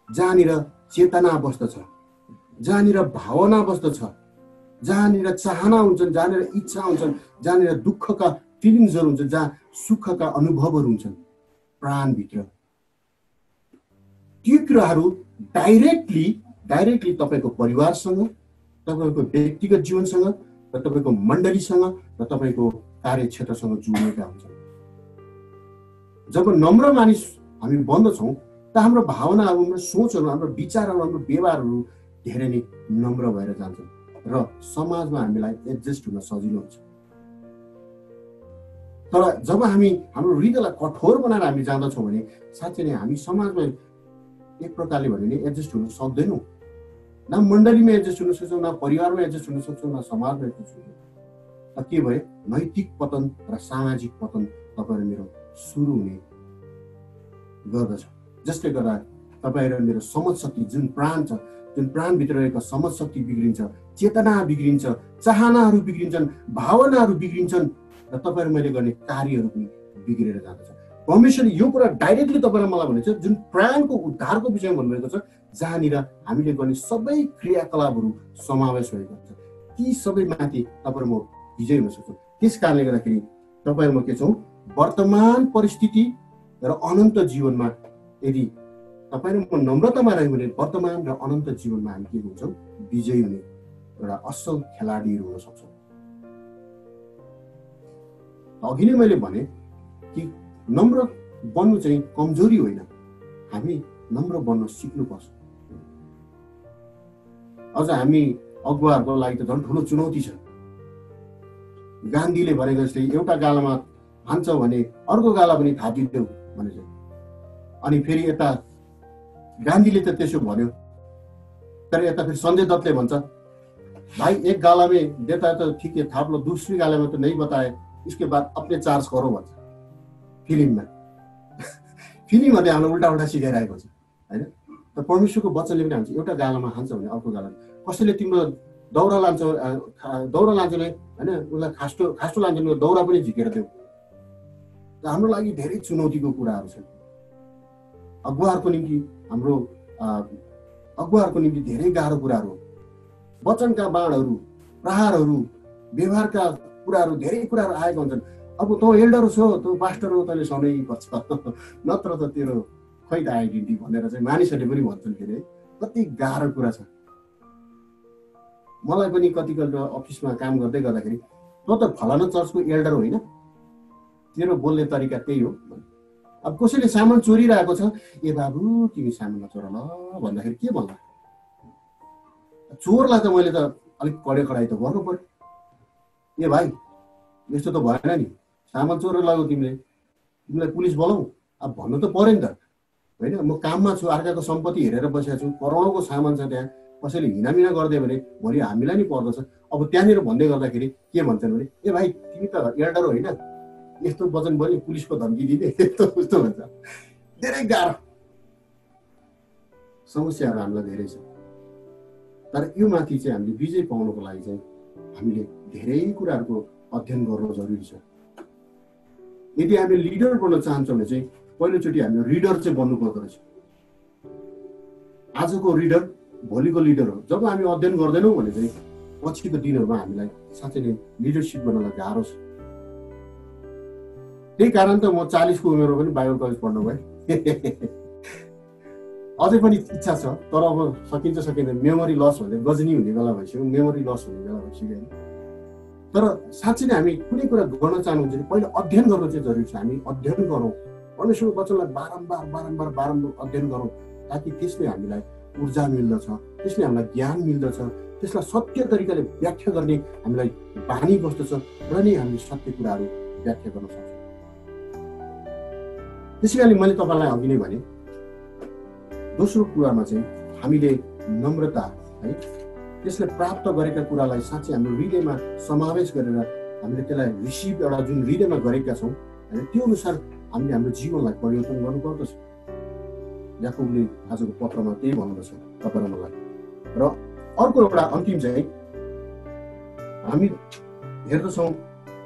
जहाँनिर चेतना बस्दछ, जहाँनिर भावना बस्दछ, जहाँनिर चाहना हुन्छन्, जहाँनिर इच्छा हुन्छन्, जहाँनिर दुःखका फिलिङ्सहरू हुन्छन्, जहाँ सुखका अनुभवहरू हुन्छन्, प्राणभित्र ती कुराहरू डाइरेक्टली तपाईँको परिवारसँग, तपाईँको व्यक्तिगत जीवनसँग र तपाईँको मण्डलीसँग र तपाईँको कार्यक्षेत्रसँग जोडिएका हुन्छन्। जब नम्र मानिस हामी बन्दछौँ त हाम्रो भावनाहरू, हाम्रो सोचहरू, हाम्रो विचारहरू, हाम्रो व्यवहारहरू धेरै नै नम्र भएर जान्छन् र समाजमा हामीलाई एडजस्ट हुन सजिलो हुन्छ। तर जब हामी हाम्रो हृदयलाई कठोर बनाएर हामी जाँदछौँ भने साँच्चै नै हामी समाजमा एक प्रकारले भने नि एडजस्ट हुन सक्दैनौँ। न मण्डलीमा एडजस्ट हुन सक्छौँ, न परिवारमा एडजस्ट हुन सक्छौँ, न समाजमा एडजस्ट हुन सक्छौँ। के भयो, नैतिक पतन र सामाजिक पतन तपाईँहरू मेरो सुरु हुने गर्दछ। जसले गर्दा तपाईँहरू मेरो समझ शक्ति, जुन प्राण छ, जुन प्राणभित्र रहेको समझ शक्ति बिग्रिन्छ, चेतना बिग्रिन्छ, चाहनाहरू बिग्रिन्छन्, भावनाहरू बिग्रिन्छन् र तपाईँहरू मैले गर्ने कार्यहरू पनि बिग्रेर जाँदछ। परमेश्वरले यो कुरा डाइरेक्टली तपाईँलाई मलाई भनेको छ, जुन प्राणको उद्धारको विषयमा भन्नुभएको छ, जहाँनिर हामीले गर्ने सबै क्रियाकलापहरू समावेश भएको हुन्छ। ती सबै माथि तपाईँहरू म विजय हुन सक्छौँ। त्यस कारणले गर्दाखेरि तपाईँहरू म के छौँ, वर्तमान परिस्थिति र अनन्त जीवनमा यदि तपाईँहरू म नम्रतामा रह्यौँ भने वर्तमान र अनन्त जीवनमा हामी के हुन्छौँ, विजयी हुने एउटा असल खेलाडीहरू हुन सक्छौँ। अघि नै मैले भने कि नम्र बन्नु चाहिँ कमजोरी होइन, हामी नम्र बन्न सिक्नुपर्छ। अझ हामी अगुवाहरूको लागि त झन् ठुलो चुनौती छ। गान्धीले भनेको जस्तै एउटा गालामा हान्छौ भने अर्को गाला पनि थापिदेऊ भनेछ। अनि फेरि यता गान्धीले त त्यसो भन्यो, तर यता फेरि सञ्जय दत्तले भन्छ, भाई एक गाला में देता है तो ठीक है थाप लो, दूसरी गाला में तो नहीं बताए, इसके बाद अपने चार्ज करो भन्छ फिल्ममा। फिल्ममध्ये हामीलाई उल्टा उल्टा सिकाइरहेको छ होइन। त परमेश्वरको वचनले पनि हान्छ, एउटा गालामा हान्छ भने अर्को गालामा, कसैले तिम्रो दौरा लान्छ भने होइन, उसलाई खास्टो लान्छ भने दौरा पनि झिकेर देऊ। हाम्रो लागि धेरै चुनौतीको कुराहरू छन्। अगुवाहरूको निम्ति धेरै गाह्रो कुराहरू हो। वचनका बाणहरू, प्रहारहरू, व्यवहारका कुराहरू, धेरै कुराहरू आएका हुन्छन्। अब तँ एल्डर छौ, तँ पास्टर हो, तैँले सधैँ पर्छ, नत्र त तेरो खै त आइडेन्टिटी भनेर चाहिँ मानिसहरूले पनि भन्छन्। के अरे कति गाह्रो कुरा छ। मलाई पनि कतिपल्ट अफिसमा काम गर्दै गर्दाखेरि तँ त फलाना चर्चको एल्डर होइन, तेरो बोल्ने तरिका त्यही हो। अब कसैले सामान चोरिरहेको छ, ए बाबु तिमी सामान नचोर ल भन्दाखेरि के भन्ला? चोरलाई त मैले त अलिक कडाइ त गर्नु पर्यो। ए भाइ यस्तो त भएन नि, सामान चोरेर लाग्यो तिमीले, तिमीलाई पुलिस बोलाऊ अब भन्नु त पर्यो नि त होइन। म काममा छु, अर्काको सम्पत्ति हेरेर बसेको छु, करोडौँको सामान छ त्यहाँ, कसैले हिनामिना गरिदियो भने भोलि हामीलाई नि पर्दछ। अब त्यहाँनिर भन्दै गर्दाखेरि के भन्छन् भने ए भाइ तिमी त एल्डर होइन, यस्तो वचन बोल्ने पुलिसको धम्की दिने यस्तो उस्तो भन्छ। धेरै गाह्रो समस्याहरू हामीलाई धेरै छ। तर यो माथि चाहिँ हामीले विजय पाउनको लागि चाहिँ हामीले धेरै कुराहरूको अध्ययन गर्नु जरुरी छ। यदि हामी लिडर बन्न चाहन्छौँ भने चाहिँ पहिलोचोटि हामी रिडर चाहिँ बन्नु पर्दो रहेछ। आजको रिडर भोलिको लिडर हो। जब हामी अध्ययन गर्दैनौँ भने चाहिँ पछिको दिनहरूमा हामीलाई साँच्चै नै लिडरसिप गर्नलाई गाह्रो छ। त्यही कारण त म 40 को उमेरमा पनि बाइबल कलेज पढ्नु गएँ। अझै पनि इच्छा छ, तर अब सकिन्छ सकिँदैन, मेमोरी लस हुने गजनी हुने बेला भइसक्यो, मेमोरी लस हुने बेला भइसक्यो। तर साँच्चै नै हामी कुनै कुरा गर्न चाहनुहुन्छ भने पहिला अध्ययन गर्नु चाहिँ जरुरी छ। हामी अध्ययन गरौँ, परमेश्वरको वचनलाई बारम्बार अध्ययन गरौँ, ताकि त्यसले हामीलाई ऊर्जा मिल्दछ, त्यसले हामीलाई ज्ञान मिल्दछ, त्यसलाई सत्य तरिकाले व्याख्या गर्ने हामीलाई बानी बस्दछ र नै हामी सत्य कुराहरू व्याख्या गर्न सक्छौँ। त्यसैकारण मैले तपाईँलाई अघि नै भने दोस्रो कुरामा चाहिँ हामीले नम्रता है, त्यसले प्राप्त गरेका कुरालाई साँच्चै हाम्रो हृदयमा समावेश गरेर हामीले त्यसलाई रिसिभ एउटा जुन हृदयमा गरेका छौँ होइन, त्यो अनुसार हामीले हाम्रो जीवनलाई परिवर्तन गर्नुपर्दछ। याकुबले आजको पत्रमा त्यही भन्दछ तपाईँ र मलाई। र अर्को एउटा अन्तिम चाहिँ हामी हेर्दछौँ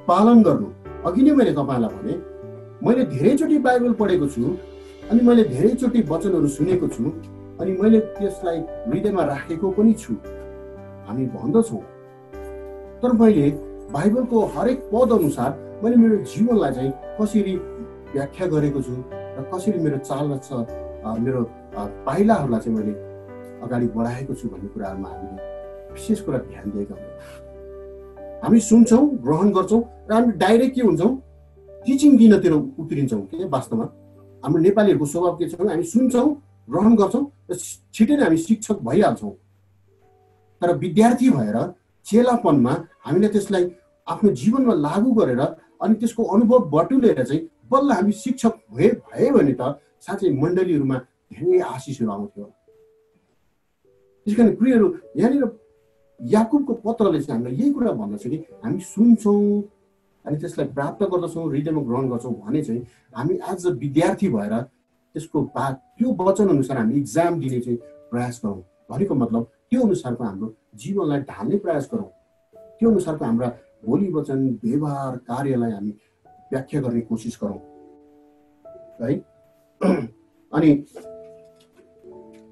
पालन गर्नु। अघि नै मैले तपाईँलाई भने मैले धेरैचोटि बाइबल पढेको छु अनि मैले धेरैचोटि वचनहरू सुनेको छु अनि मैले त्यसलाई हृदयमा राखेको पनि छु हामी भन्दछौँ। तर मैले बाइबलको हरेक पद अनुसार मैले मेरो जीवनलाई चाहिँ कसरी व्याख्या गरेको छु र कसरी मेरो चाल छ, मेरो पाइलाहरूलाई चाहिँ मैले अगाडि बढाएको छु भन्ने कुराहरूमा हामीले विशेष कुरा ध्यान दिएका हुन्छौँ। हामी सुन्छौँ, ग्रहण गर्छौँ र हामी डाइरेक्ट के हुन्छौँ, टिचिङ दिनतिर उत्रिन्छौँ। के वास्तवमा हाम्रो नेपालीहरूको स्वभाव के छ भने हामी सुन्छौँ, ग्रहण गर्छौँ र छिटै नै हामी शिक्षक भइहाल्छौँ। तर विद्यार्थी भएर चेलापनमा हामीले त्यसलाई आफ्नो जीवनमा लागू गरेर अनि त्यसको अनुभव बटुलेर चाहिँ बल्ल हामी शिक्षक भए भने त साँच्चै मण्डलीहरूमा धेरै आशिषहरू आउँथ्यो। त्यसकारण प्रियहरू, यहाँनिर याकुबको पत्रले चाहिँ हामीलाई यही कुरा भन्दछ कि हामी सुन्छौँ अनि त्यसलाई प्राप्त गर्दछौँ, हृदयमा ग्रहण गर्छौँ भने चाहिँ हामी एज अ विद्यार्थी भएर त्यसको बाद त्यो वचन अनुसार हामी इक्जाम दिने चाहिँ प्रयास गरौँ। भनेको मतलब त्यो अनुसारको हाम्रो जीवनलाई ढाल्ने प्रयास गरौँ, त्यो अनुसारको हाम्रा बोली वचन व्यवहार कार्यलाई हामी व्याख्या गर्ने कोसिस गरौँ है। अनि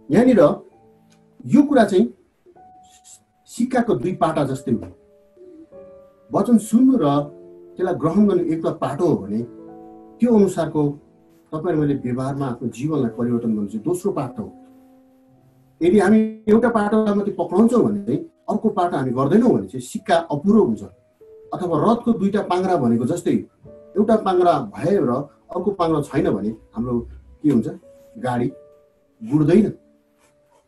यहाँनिर यो कुरा चाहिँ सिक्काको दुई पाटा जस्तै हो। वचन सुन्नु र त्यसलाई ग्रहण गर्ने एउटा पाटो हो भने त्यो अनुसारको तपाईँ मैले व्यवहारमा आफ्नो जीवनलाई परिवर्तन गर्नु चाहिँ दोस्रो पाटो हो। यदि हामी एउटा पाटोलाई मात्रै पक्राउँछौँ भने चाहिँ अर्को पाटो हामी गर्दैनौँ भने चाहिँ सिक्का अपुरो हुन्छ। अथवा रथको दुईटा पाङ्ग्रा भनेको जस्तै एउटा पाङ्ग्रा भएर अर्को पाङ्ग्रा छैन भने हाम्रो के हुन्छ, गाडी गुड्दैन।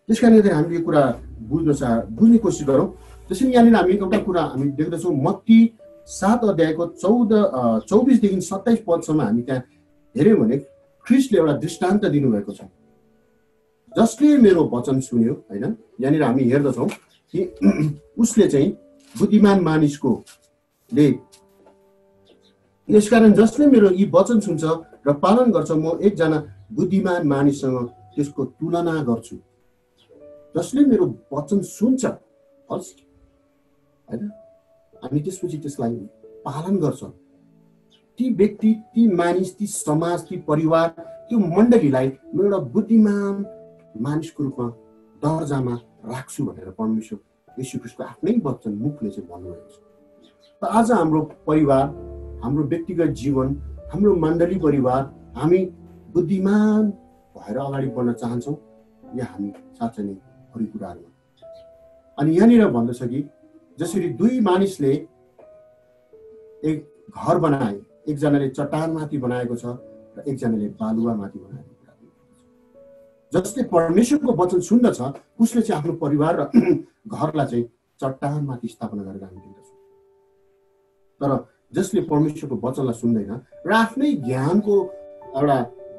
त्यस कारणले हामीले यो कुरा बुझ्ने कोसिस गरौँ। त्यसैले यहाँनिर हामी एउटा कुरा हामी देख्दछौँ, मत्ती 7 अध्यायको 24देखि 27 पदसम्म हामी त्यहाँ हेऱ्यौँ भने ख्रिस्टले एउटा दृष्टान्त दिनुभएको छ। जसले मेरो वचन सुन्यो होइन, यहाँनिर हामी हेर्दछौँ कि उसले चाहिँ बुद्धिमान मानिसको ले यसकारण जसले मेरो यी वचन सुन्छ र पालन गर्छ, म एकजना बुद्धिमान मानिससँग त्यसको तुलना गर्छु। जसले मेरो वचन सुन्छ फर्स्ट होइन, अनि त्यसपछि त्यसलाई पालन गर्छ, ती व्यक्ति, ती मानिस, ती समाज, ती परिवार, त्यो मण्डलीलाई म एउटा बुद्धिमान मानिसको रूपमा दर्जामा राख्छु भनेर परमेश्वर येशू ख्रीष्टको आफ्नै वचन मुखले चाहिँ भन्नुभएको छ। त आज हाम्रो परिवार, हाम्रो व्यक्तिगत जीवन, हाम्रो मण्डली परिवार हामी बुद्धिमान भएर अगाडि बढ्न चाहन्छौँ या हामी साँच्चै नै अरू कुराहरूमा। अनि यहाँनिर भन्दछ कि जसरी दुई मानिसले एक घर बनाए, एकजनाले चट्टानमाथि बनाएको छ र एकजनाले बालुवामाथि बनाएको कुरा। जसले परमेश्वरको वचन सुन्दछ उसले चाहिँ आफ्नो परिवार र घरलाई चाहिँ चट्टानमाथि स्थापना गरेर हामी देख्दछौँ। तर जसले परमेश्वरको वचनलाई सुन्दैन र आफ्नै ज्ञानको एउटा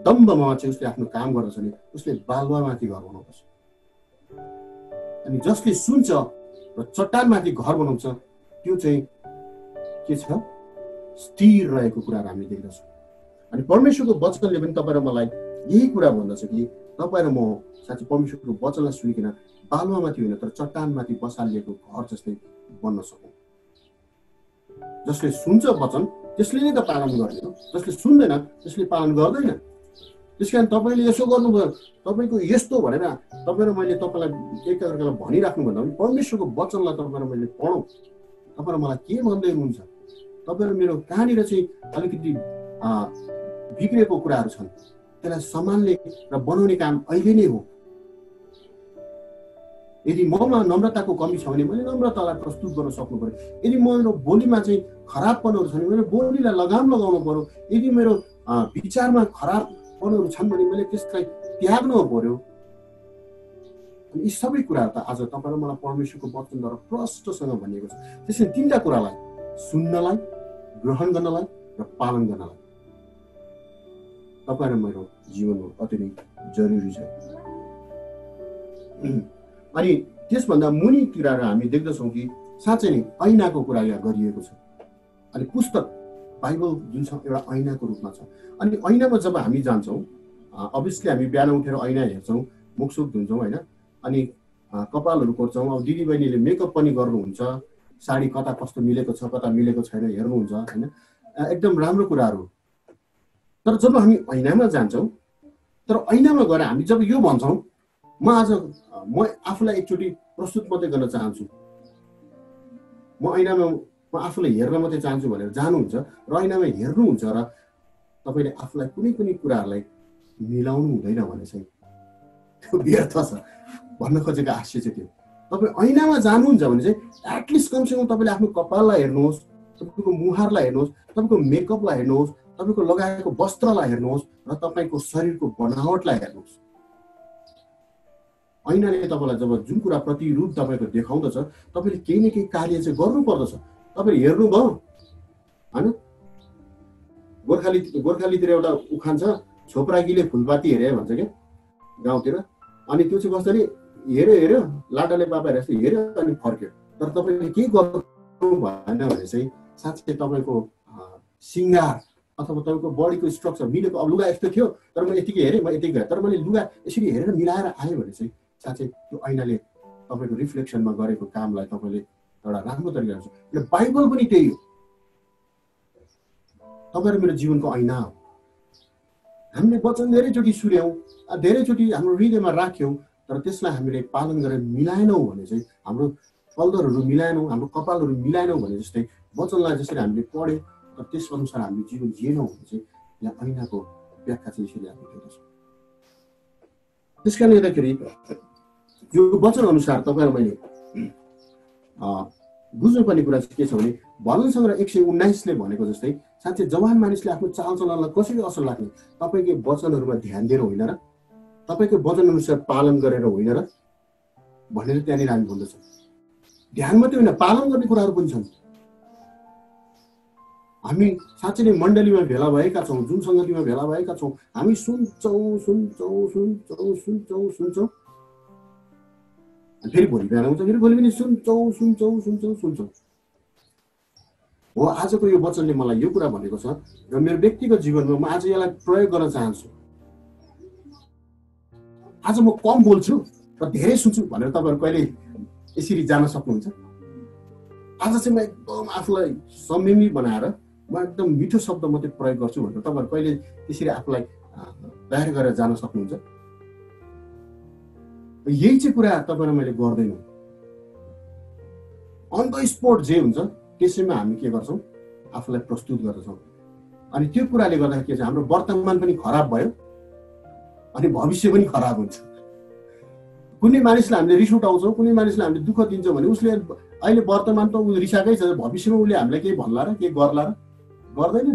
दम्बमा चाहिँ उसले आफ्नो काम गर्दछ नि उसले बालुवामाथि घर बनाउँदछ। अनि जसले सुन्छ र चट्टानमाथि घर बनाउँछ त्यो चाहिँ के छ, स्थिर रहेको कुराहरू हामी देख्दछौँ। अनि परमेश्वरको वचनले पनि तपाईँ र मलाई यही कुरा भन्दछ कि तपाईँ र म साँच्चै परमेश्वरको वचनलाई सुनिकन बालुवामाथि होइन तर चट्टानमाथि बसालिएको घर जस्तै बन्न सकौँ। जसले सुन्छ वचन त्यसले नै त पालन गर्ने हो, जसले सुन्दैन त्यसले पालन गर्दैन। त्यस कारण तपाईँले यसो गर्नुभयो, तपाईँको यस्तो भनेर तपाईँ र मैले तपाईँलाई एकअर्कालाई भनिराख्नुभन्दा पनि परमेश्वरको वचनलाई तपाईँ र मैले पढौँ। तपाईँ र मलाई के भन्दै हुनुहुन्छ, तपाईँ र मेरो कहाँनिर चाहिँ अलिकति बिग्रेको कुराहरू छन् त्यसलाई सम्हाल्ने र बनाउने काम अहिले नै हो। यदि ममा नम्रताको कमी छ भने मैले नम्रतालाई प्रस्तुत गर्न सक्नु पर्यो। यदि मेरो बोलीमा चाहिँ खराबपनहरू छन् भने मेरो बोलीलाई लगाम लगाउनु पर्यो। यदि मेरो विचारमा खराबपनहरू छन् भने मैले त्यसलाई त्याग्नु पर्यो। यी सबै कुराहरू त आज तपाईँ र मलाई परमेश्वरको वचनद्वारा प्रष्टसँग भनिएको छ। त्यसैले तीनटा कुरालाई सुन्नलाई, ग्रहण गर्नलाई र पालन गर्नलाई तपाईँ र मेरो जीवनमा अति नै जरुरी छ। अनि त्यसभन्दा मुनितिर हामी देख्दछौँ कि साँच्चै नै ऐनाको कुरा यहाँ गरिएको छ। अनि पुस्तक बाइबल जुन छ एउटा ऐनाको रूपमा छ। अनि ऐनामा जब हामी जान्छौँ, अभियसली हामी बिहान उठेर ऐना हेर्छौँ, मुखसुख धुन्छौँ होइन, अनि कपालहरू कोर्छौँ। अब दिदीबहिनीले मेकअप पनि गर्नुहुन्छ, साडी कता कस्तो मिलेको छ कता मिलेको छैन हेर्नुहुन्छ होइन, एकदम राम्रो कुराहरू। तर जब हामी ऐनामा जान्छौँ, तर ऐनामा गएर हामी जब यो भन्छौँ म आफूलाई एकचोटि प्रस्तुत मात्रै गर्न चाहन्छु, म ऐनामा म आफूलाई हेर्न मात्रै चाहन्छु भनेर जानुहुन्छ र ऐनामा हेर्नुहुन्छ र तपाईँले आफूलाई कुनै पनि कुराहरूलाई मिलाउनु हुँदैन भने चाहिँ त्यो व्यर्थ छ। भन्न खोजेको आशय चाहिँ त्यो, तपाईँ ऐनामा जानुहुन्छ भने चाहिँ एटलिस्ट कमसेकम तपाईँले आफ्नो कपाललाई हेर्नुहोस्, तपाईँको मुहारलाई हेर्नुहोस्, तपाईँको मेकअपलाई हेर्नुहोस्, तपाईँको लगाएको वस्त्रलाई हेर्नुहोस् र तपाईँको शरीरको बनावटलाई हेर्नुहोस्। ऐनाले तपाईँलाई जब जुन कुरा प्रतिरूप तपाईँको देखाउँदछ तपाईँले केही न केही कार्य चाहिँ गर्नुपर्दछ। तपाईँले हेर्नुभयो होइन, गोर्खालीतिर एउटा उखान छ, छोप्राकीले फुलपाती हेरे भन्छ क्या गाउँतिर। अनि त्यो चाहिँ कस्तो नि हेऱ्यो लाटाले पापा हेरे जस्तो हेऱ्यो अनि फर्क्यो। तर तपाईँले केही गर्नु भएन भने चाहिँ साँच्चै तपाईँको सिङ्गार अथवा तपाईँको बडीको स्ट्रक्चर मिलेको, अब लुगा यस्तो थियो तर म यतिकै हेरेँ, म यतिकै गरेँ, तर मैले लुगा यसरी हेरेर मिलाएर आएँ भने चाहिँ साँच्चै त्यो ऐनाले तपाईँको रिफ्लेक्सनमा गरेको कामलाई तपाईँले एउटा राम्रो तरिकाले हुन्छ। र बाइबल पनि त्यही हो, तपाईँ र मेरो जीवनको ऐना हो। हामीले वचन धेरैचोटि सुन्यौँ, धेरैचोटि हाम्रो हृदयमा राख्यौँ, तर त्यसलाई हामीले पालन गरेर मिलाएनौँ भने चाहिँ हाम्रो कलरहरू मिलाएनौँ, हाम्रो कपालहरू मिलाएनौँ भने जस्तै वचनलाई जसरी हामीले पढ्यौँ तर त्यस अनुसार हामीले जीवन जिएनौँ भने चाहिँ यहाँ ऐनाको व्याख्या चाहिँ यसरी हामी हेर्दछौँ। त्यस कारणले गर्दाखेरि यो वचन अनुसार तपाईँ र मैले बुझ्नुपर्ने कुरा चाहिँ के छ भने भजन सङ्ग्रह 119ले भनेको जस्तै साँच्चै जवान मानिसले आफ्नो चालचलनलाई कसरी असर लाग्ने तपाईँको वचनहरूमा ध्यान दिएर होइन र, तपाईँको वचन अनुसार पालन गरेर होइन र भनेर त्यहाँनिर हामी भन्दछौँ। ध्यान मात्रै होइन, पालन गर्ने कुराहरू पनि छन्। हामी साँच्चै नै मण्डलीमा भेला भएका छौँ, जुन सङ्गतिमा भेला भएका छौँ, हामी सुन्छौँ फेरि भोलि बिहान आउँछ, फेरि भोलि पनि सुन्छौँ। हो, आजको यो वचनले मलाई यो कुरा भनेको छ र मेरो व्यक्तिगत जीवनमा म आज यसलाई प्रयोग गर्न चाहन्छु। आज म कम बोल्छु र धेरै सुन्छु भनेर तपाईँहरू कहिले यसरी जान सक्नुहुन्छ? आज चाहिँ म एकदम आफूलाई संयमी बनाएर म एकदम मिठो शब्द मात्रै प्रयोग गर्छु भनेर तपाईँहरू कहिले त्यसरी आफूलाई तयार गरेर जान सक्नुहुन्छ? यही चाहिँ कुरा तपाईँ र मैले गर्दैनौँ। अन द स्पोट जे हुन्छ त्यसैमा हामी के गर्छौँ, आफूलाई प्रस्तुत गर्दछौँ। अनि त्यो कुराले गर्दाखेरि के छ, हाम्रो वर्तमान पनि खराब भयो अनि भविष्य पनि खराब हुन्छ। कुनै मानिसलाई हामीले रिस उठाउँछौँ, कुनै मानिसलाई हामीले दुःख दिन्छौँ भने उसले अहिले वर्तमान त ऊ रिसाएकै छ, भविष्यमा उसले हामीलाई केही भन्ला र केही गर्ला र गर्दैन।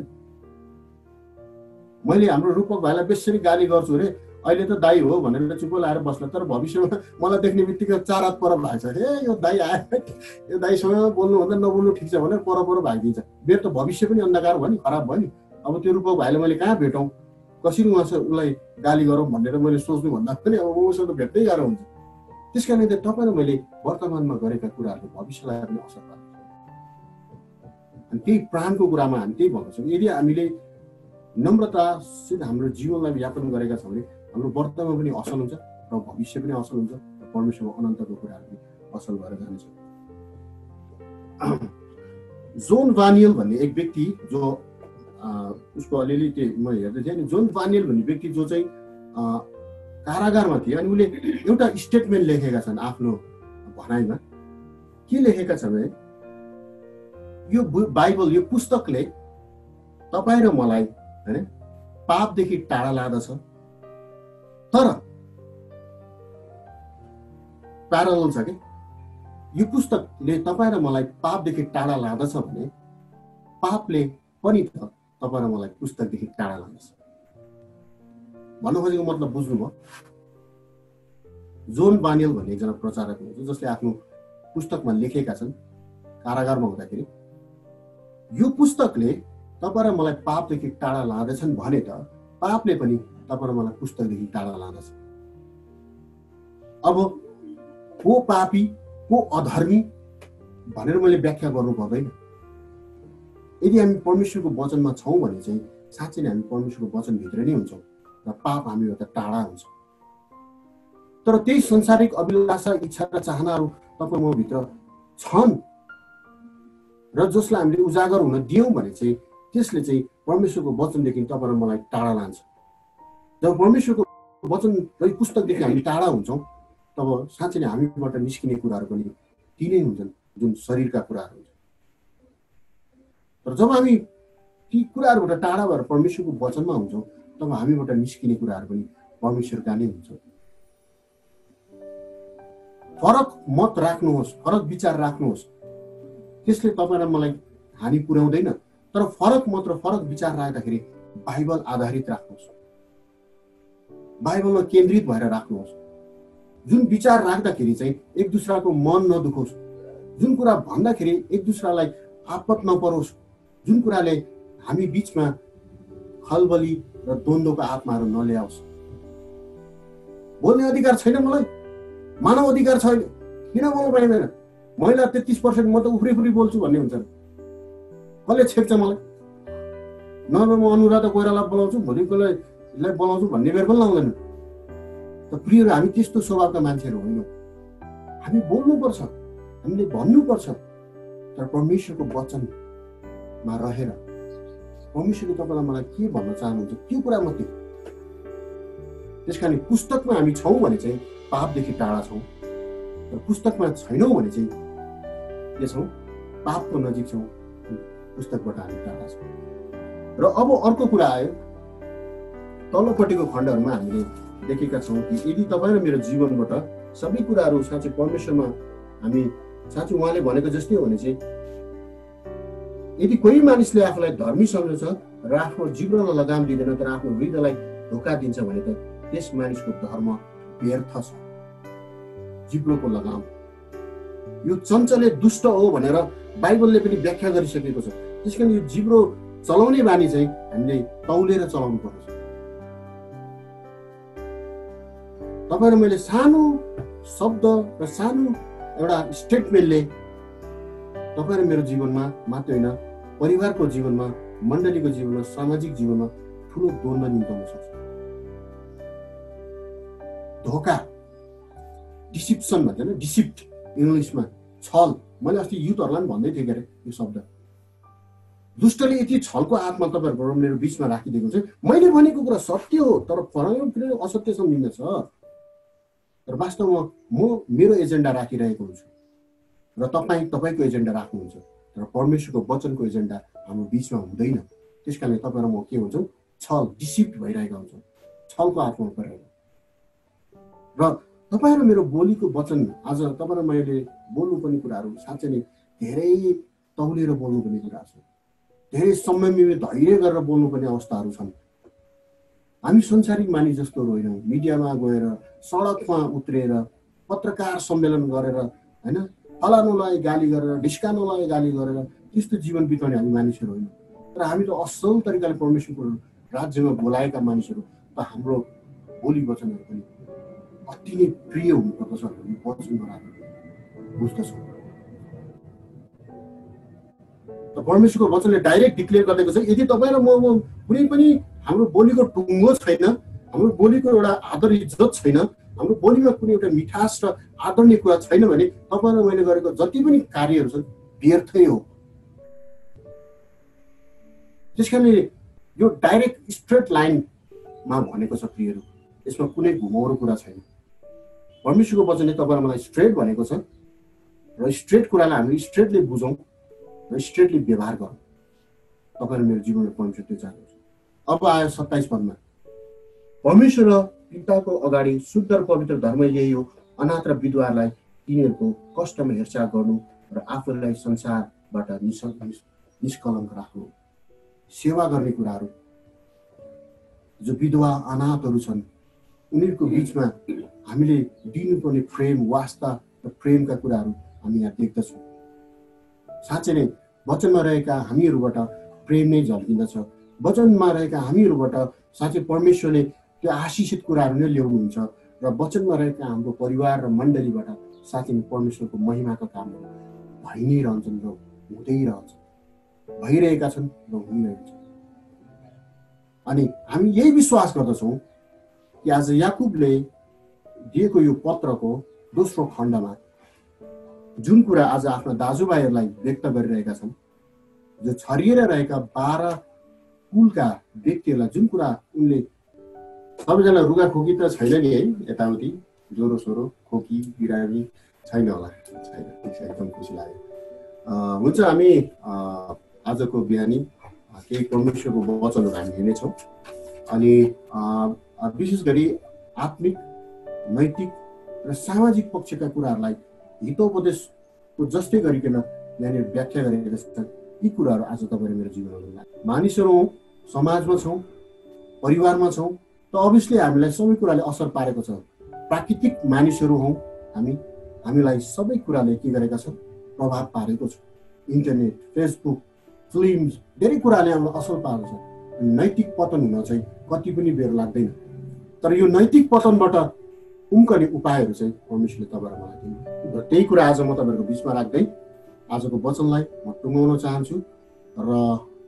मैले हाम्रो रूपक भाइलाई बेसरी गाली गर्छु अरे अहिले त दाई हो भनेर चुप लाएर बस्ला, तर भविष्यमा मलाई देख्ने बित्तिकै चार हात पर भएको छ, ए यो दाई आयो, यो दाईसँग बोल्नुभन्दा नबोल्नु ठिक छ भनेर पर भागिदिन्छ। मेरो त भविष्य पनि अन्धकार भयो नि, खराब भयो नि। अब त्यो रूपक भाइलाई मैले कहाँ भेटौँ, कसरी उसलाई गाली गरौँ भनेर मैले सोच्नुभन्दा पनि अब उसँग भेट्दै गाह्रो हुन्छ। त्यस कारणले त तपाईँ र मैले वर्तमानमा गरेका कुराहरूले भविष्यलाई पनि असर पार्छ। अनि त्यही प्राणको कुरामा हामी त्यही भन्दछौँ, यदि हामीले नम्रतासित हाम्रो जीवनलाई यापन गरेका छौँ भने हाम्रो वर्तमान पनि असल हुन्छ र भविष्य पनि असल हुन्छ र परमेश्वरको अनन्तको कुराहरू पनि असल भएर जानेछ। जोन वानियल भन्ने एक व्यक्ति जो उसको अलिअलि त्यो म हेर्दै थिएँ नि, जोन वानियल भन्ने व्यक्ति जो चाहिँ कारागारमा थिए अनि उसले एउटा स्टेटमेन्ट लेखेका छन् आफ्नो भनाइमा। के लेखेका छन् भने यो बाइबल, यो पुस्तकले तपाईँ र मलाई हैन पापदेखि टाढा लाँदछ, तर प्यारल छ कि यो पुस्तकले तपाईँ र मलाई पापदेखि टाढा लाँदछ भने पापले पनि त तपाईँ र मलाई पुस्तकदेखि टाढा लाँदछ। भन्नु खोजेको मतलब बुझ्नुभयो? जोन बानियल भन्ने एकजना प्रचारक हुनुहुन्छ जसले आफ्नो पुस्तकमा लेखेका छन् कारागारमा हुँदाखेरि, यो पुस्तकले तपाईँ र मलाई पापदेखि टाढा लाँदैछन् भने त पापले पनि तपाईँ र मलाई पुस्तकदेखि टाढा लाँदछ। अब को पापी को अधर्मी भनेर मैले व्याख्या गर्नु पर्दैन। यदि हामी परमेश्वरको वचनमा छौँ भने चाहिँ साँच्चै नै हामी परमेश्वरको वचनभित्र नै हुन्छौँ र पाप हामीबाट टाढा हुन्छ। तर त्यही संसारिक अभिलाषा, इच्छा र चाहनाहरू तपाईँ म भित्र छन् र जसलाई हामीले उजागर हुन दियौँ भने चाहिँ त्यसले चाहिँ परमेश्वरको वचनदेखि तपाईँ र मलाई टाढा लान्छ। जब परमेश्वरको वचन र पुस्तकदेखि हामी टाढा हुन्छौँ तब साँच्चै नै हामीबाट निस्किने कुराहरू पनि ती नै हुन्छन् जुन शरीरका कुराहरू हुन्छन्। तर जब हामी ती कुराहरूबाट टाढा भएर परमेश्वरको वचनमा हुन्छौँ तब हामीबाट निस्किने कुराहरू पनि परमेश्वरका नै हुन्छन्। फरक मत राख्नुहोस्, फरक विचार राख्नुहोस्, त्यसले तपाईँ र मलाई हानि पुर्याउँदैन। तर फरक मत र फरक विचार राख्दाखेरि बाइबल आधारित राख्नुहोस्, बाइबलमा केन्द्रित भएर राख्नुहोस्। जुन विचार राख्दाखेरि चाहिँ एक दुसराको मन नदुखोस्, जुन कुरा भन्दाखेरि एक दुसरालाई आपत नपरोस्, जुन कुराले हामी बिचमा खलबली र द्वन्द्वको आत्माहरू नल्याओस्। बोल्ने अधिकार छैन मलाई, मानव अधिकार छैन, किन बोल्नु पाइँदैन? महिला 33% म त उफ्री बोल्छु भन्ने हुन्छ। कसले छेक्छ मलाई? नभए म अनुराधा कोइराला बोलाउँछु, भोलि कसलाई बोलाउँछु भन्ने बेर पनि लाउँदैन। त प्रियहरू, हामी त्यस्तो स्वभावका मान्छेहरू होइनौँ। हामी बोल्नुपर्छ, हामीले भन्नुपर्छ, तर परमेश्वरको वचनमा रहेर परमेश्वरले तपाईँलाई मलाई के भन्न चाहनुहुन्छ त्यो कुरा मात्रै। त्यस कारण पुस्तकमा हामी छौँ भने चाहिँ पापदेखि टाढा छौँ, र पुस्तकमा छैनौँ भने चाहिँ के छौँ? पापको नजिक छौँ, पुस्तकबाट हामी टाढा छौँ। र अब अर्को कुरा आयो, तल्लोपट्टिको खण्डहरूमा हामीले देखेका छौँ कि यदि तपाईँ र मेरो जीवनबाट सबै कुराहरू साँच्चै परमेश्वरमा हामी साँच्चै उहाँले भनेको जस्तै हो भने चाहिँ यदि कोही मानिसले आफूलाई धर्मी सम्झन्छ र आफ्नो जीवनमा लगाम दिँदैन तर आफ्नो हृदयलाई धोका दिन्छ भने त त्यस मानिसको धर्म व्यर्थ छ। जिब्रोको लगाम यो चञ्चले दुष्ट हो भनेर बाइबलले पनि व्याख्या गरिसकेको छ। त्यसकारण यो जिब्रो चलाउने बानी चाहिँ हामीले तौलेर चलाउनु पर्छ। तपाईँ र मैले सानो शब्द र सानो एउटा स्टेटमेन्टले तपाईँ र मेरो जीवनमा मात्रै होइन, परिवारको जीवनमा, मण्डलीको जीवनमा, सामाजिक जीवनमा ठुलो द्वन्द्व निम्ताउन सक्छ। धोका, डिसिप्सन भन्छ नि, डिसिप्ट इङ्ग्लिसमा, छल। मैले अस्ति युथहरूलाई पनि भन्दै थिएँ क्यारे यो शब्द। दुष्टले यति छलको हातमा तपाईँहरूको मेरो बिचमा राखिदिएको छ। मैले भनेको कुरा सत्य हो तर फरक असत्य सम्झिँदछ। तर वास्तवमा म मेरो एजेन्डा राखिरहेको हुन्छु र तपाईँको एजेन्डा राख्नुहुन्छ। तर र परमेश्वरको वचनको एजेन्डा हाम्रो बिचमा हुँदैन। त्यसकारणले तपाईँ र म के हुन्छौँ, छल डिसिप्ट भइरहेका हुन्छौँ, छलको आत्मा परेर। र तपाईँ र मेरो बोलीको वचन आज तपाईँ र मैले बोल्नुपर्ने कुराहरू साँच्चै नै धेरै तौलेर बोल्नुपर्ने कुरा छ, धेरै संयमी धैर्य गरेर बोल्नुपर्ने अवस्थाहरू छन्। हामी संसारिक मानिस जस्तो होइनौँ, मिडियामा गएर सडकमा उत्रेर पत्रकार सम्मेलन गरेर होइन फलानुलाई गाली गरेर ढिस्कानुलाई गाली गरेर त्यस्तो जीवन बिताउने हामी मानिसहरू होइनौँ। तर हामी त असल तरिकाले परमेश्वरको राज्यमा बोलाएका मानिसहरू। त हाम्रो बोली वचनहरू पनि अति नै प्रिय हुनुपर्दछ भन्ने वचनमा बुझ्दछौँ। त परमेश्वरको वचनले डाइरेक्ट डिक्लेयर गरेको छ, यदि तपाईँ र म कुनै पनि हाम्रो बोलीको टुङ्गो छैन, हाम्रो बोलीको एउटा आदर इज्जत छैन, हाम्रो बोलीमा कुनै एउटा मिठास र आदरणीय कुरा छैन भने तपाईँ र मैले गरेको जति पनि कार्यहरू छन् व्यर्थै हो। त्यसकारणले यो डाइरेक्ट स्ट्रेट लाइनमा भनेको छ प्रियहरू, यसमा कुनै घुमाउरो कुरा छैन। परमेश्वरको वचनले तपाईँलाई मलाई स्ट्रेट भनेको छ र स्ट्रेट कुरालाई हामी स्ट्रेटली बुझौँ र स्ट्रेटली व्यवहार गरौँ। तपाईँ मेरो जीवनमा परमेश्वर त्यो चाहनुहुन्छ। अब आयो 27 पदमा, परमेश्वर र पिताको अगाडि शुद्ध र पवित्र धर्म यही हो, अनाथ र विधवालाई तिनीहरूको कष्टमा हेरचाह गर्नु र आफूलाई संसारबाट निष्कलङ्क राख्नु। सेवा गर्ने कुराहरू, जो विधवा अनाथहरू छन् उनीहरूको बिचमा हामीले दिनुपर्ने प्रेम, वास्ता र प्रेमका कुराहरू हामी यहाँ देख्दछौँ। साँच्चै नै वचनमा रहेका हामीहरूबाट प्रेम नै झल्किँदछ। वचनमा रहेका हामीहरूबाट साँच्चै परमेश्वरले त्यो आशिषित कुराहरू नै ल्याउनुहुन्छ र वचनमा रहेका हाम्रो परिवार र मण्डलीबाट साँच्चै नै परमेश्वरको महिमाका कामहरू भइ नै रहन्छन् र हुँदै रहन्छन्, भइरहेका छन् र हुइरहेका छन्। अनि हामी यही विश्वास गर्दछौँ कि आज याकुबले दिएको यो पत्रको दोस्रो खण्डमा जुन कुरा आज आफ्ना दाजुभाइहरूलाई व्यक्त गरिरहेका छन्, जो छरिएर रहेका 12 कुलका व्यक्तिहरूलाई जुन कुरा उनले, सबैजना रुगाखोकी त छैन नि है, यताउति ज्वरो सोरो खोकी बिरामी छैन होला, छैन, एकदम खुसी लाग्यो। हुन्छ, हामी आजको बिहानी केही परमेश्वरको वचनहरू हामी हेर्नेछौँ। अनि विशेष गरी आत्मिक, नैतिक र सामाजिक पक्षका कुराहरूलाई हितोपदेशको जस्तै गरिकन यहाँनिर व्याख्या गरेका छन्। यी कुराहरू आज तपाईँ मेरो जीवनमा मानिसहरू हौँ, समाजमा छौँ, परिवारमा छौँ, त अभियसली हामीलाई सबै कुराले असर पारेको छ। प्राकृतिक मानिसहरू हौँ हामी, हामीलाई सबै कुराले के गरेका छन्, प्रभाव पारेको छ। इन्टरनेट, फेसबुक, फिल्म, धेरै कुराले हामीलाई असर पारेको छ। नैतिक पतन हुन चाहिँ कति पनि बेर लाग्दैन। तर यो नैतिक पतनबाट उम्कने उपायहरू चाहिँ परमेश्वरले तपाईँलाई मलाई दिनु। र त्यही कुरा आज म तपाईँहरूको बिचमा राख्दै आजको वचनलाई म टुङ्गाउन चाहन्छु। र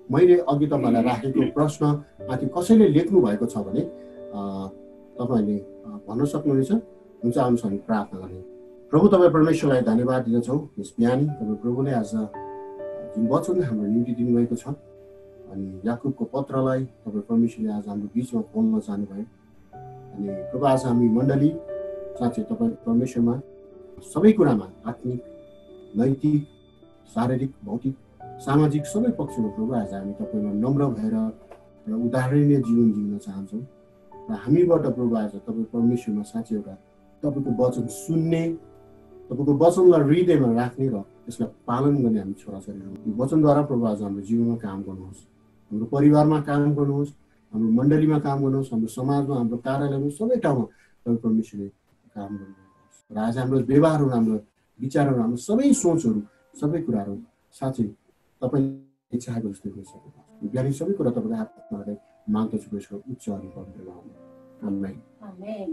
मैले अघि तपाईँलाई राखेको प्रश्न माथि कसैले लेख्नु भएको छ भने तपाईँले भन्न सक्नुहुनेछ। हुन्छ, आउनुहोस् हामी प्रार्थना गर्ने। प्रभु तपाईँ परमेश्वरलाई धन्यवाद दिँदछौँ यस बिहानी। तपाईँ प्रभुले आज जुन वचन हाम्रो निम्ति दिनुभएको छ, अनि याकुबको पत्रलाई तपाईँ परमेश्वरले आज हाम्रो बिचमा खोल्न चाहनुभयो। अनि प्रभु आज हामी मण्डली साँच्चै तपाईँ परमेश्वरमा सबै कुरामा आत्मिक, नैतिक, शारीरिक, भौतिक, सामाजिक सबै पक्षमा प्रभु आज हामी तपाईँमा नम्र भएर र उदाहरणीय जीवन जिउन चाहन्छौँ। र हामीबाट प्रभु आज तपाईँ परमेश्वरमा साँच्चै एउटा तपाईँको वचन सुन्ने, तपाईँको वचनलाई हृदयमा राख्ने र त्यसलाई पालन गर्ने हामी छोराछोरीहरू। यो वचनद्वारा प्रभु आज हाम्रो जीवनमा काम गर्नुहोस्, हाम्रो परिवारमा काम गर्नुहोस्, हाम्रो मण्डलीमा काम गर्नुहोस्, हाम्रो समाजमा, हाम्रो कार्यालयमा, सबै ठाउँमा तपाईँ परमेश्वरले काम गर्नुहोस्। र आज हाम्रो व्यवहारहरू, हाम्रो विचारहरू, हाम्रो सबै सोचहरू, सबै कुराहरू साँच्चै तपाईँले चाहेको जस्तै भइसक्यो। बिहानै सबै कुरा तपाईँको हातमा माग्दछु, यसको उच्च अनि पवित्र नाममा। आमेन।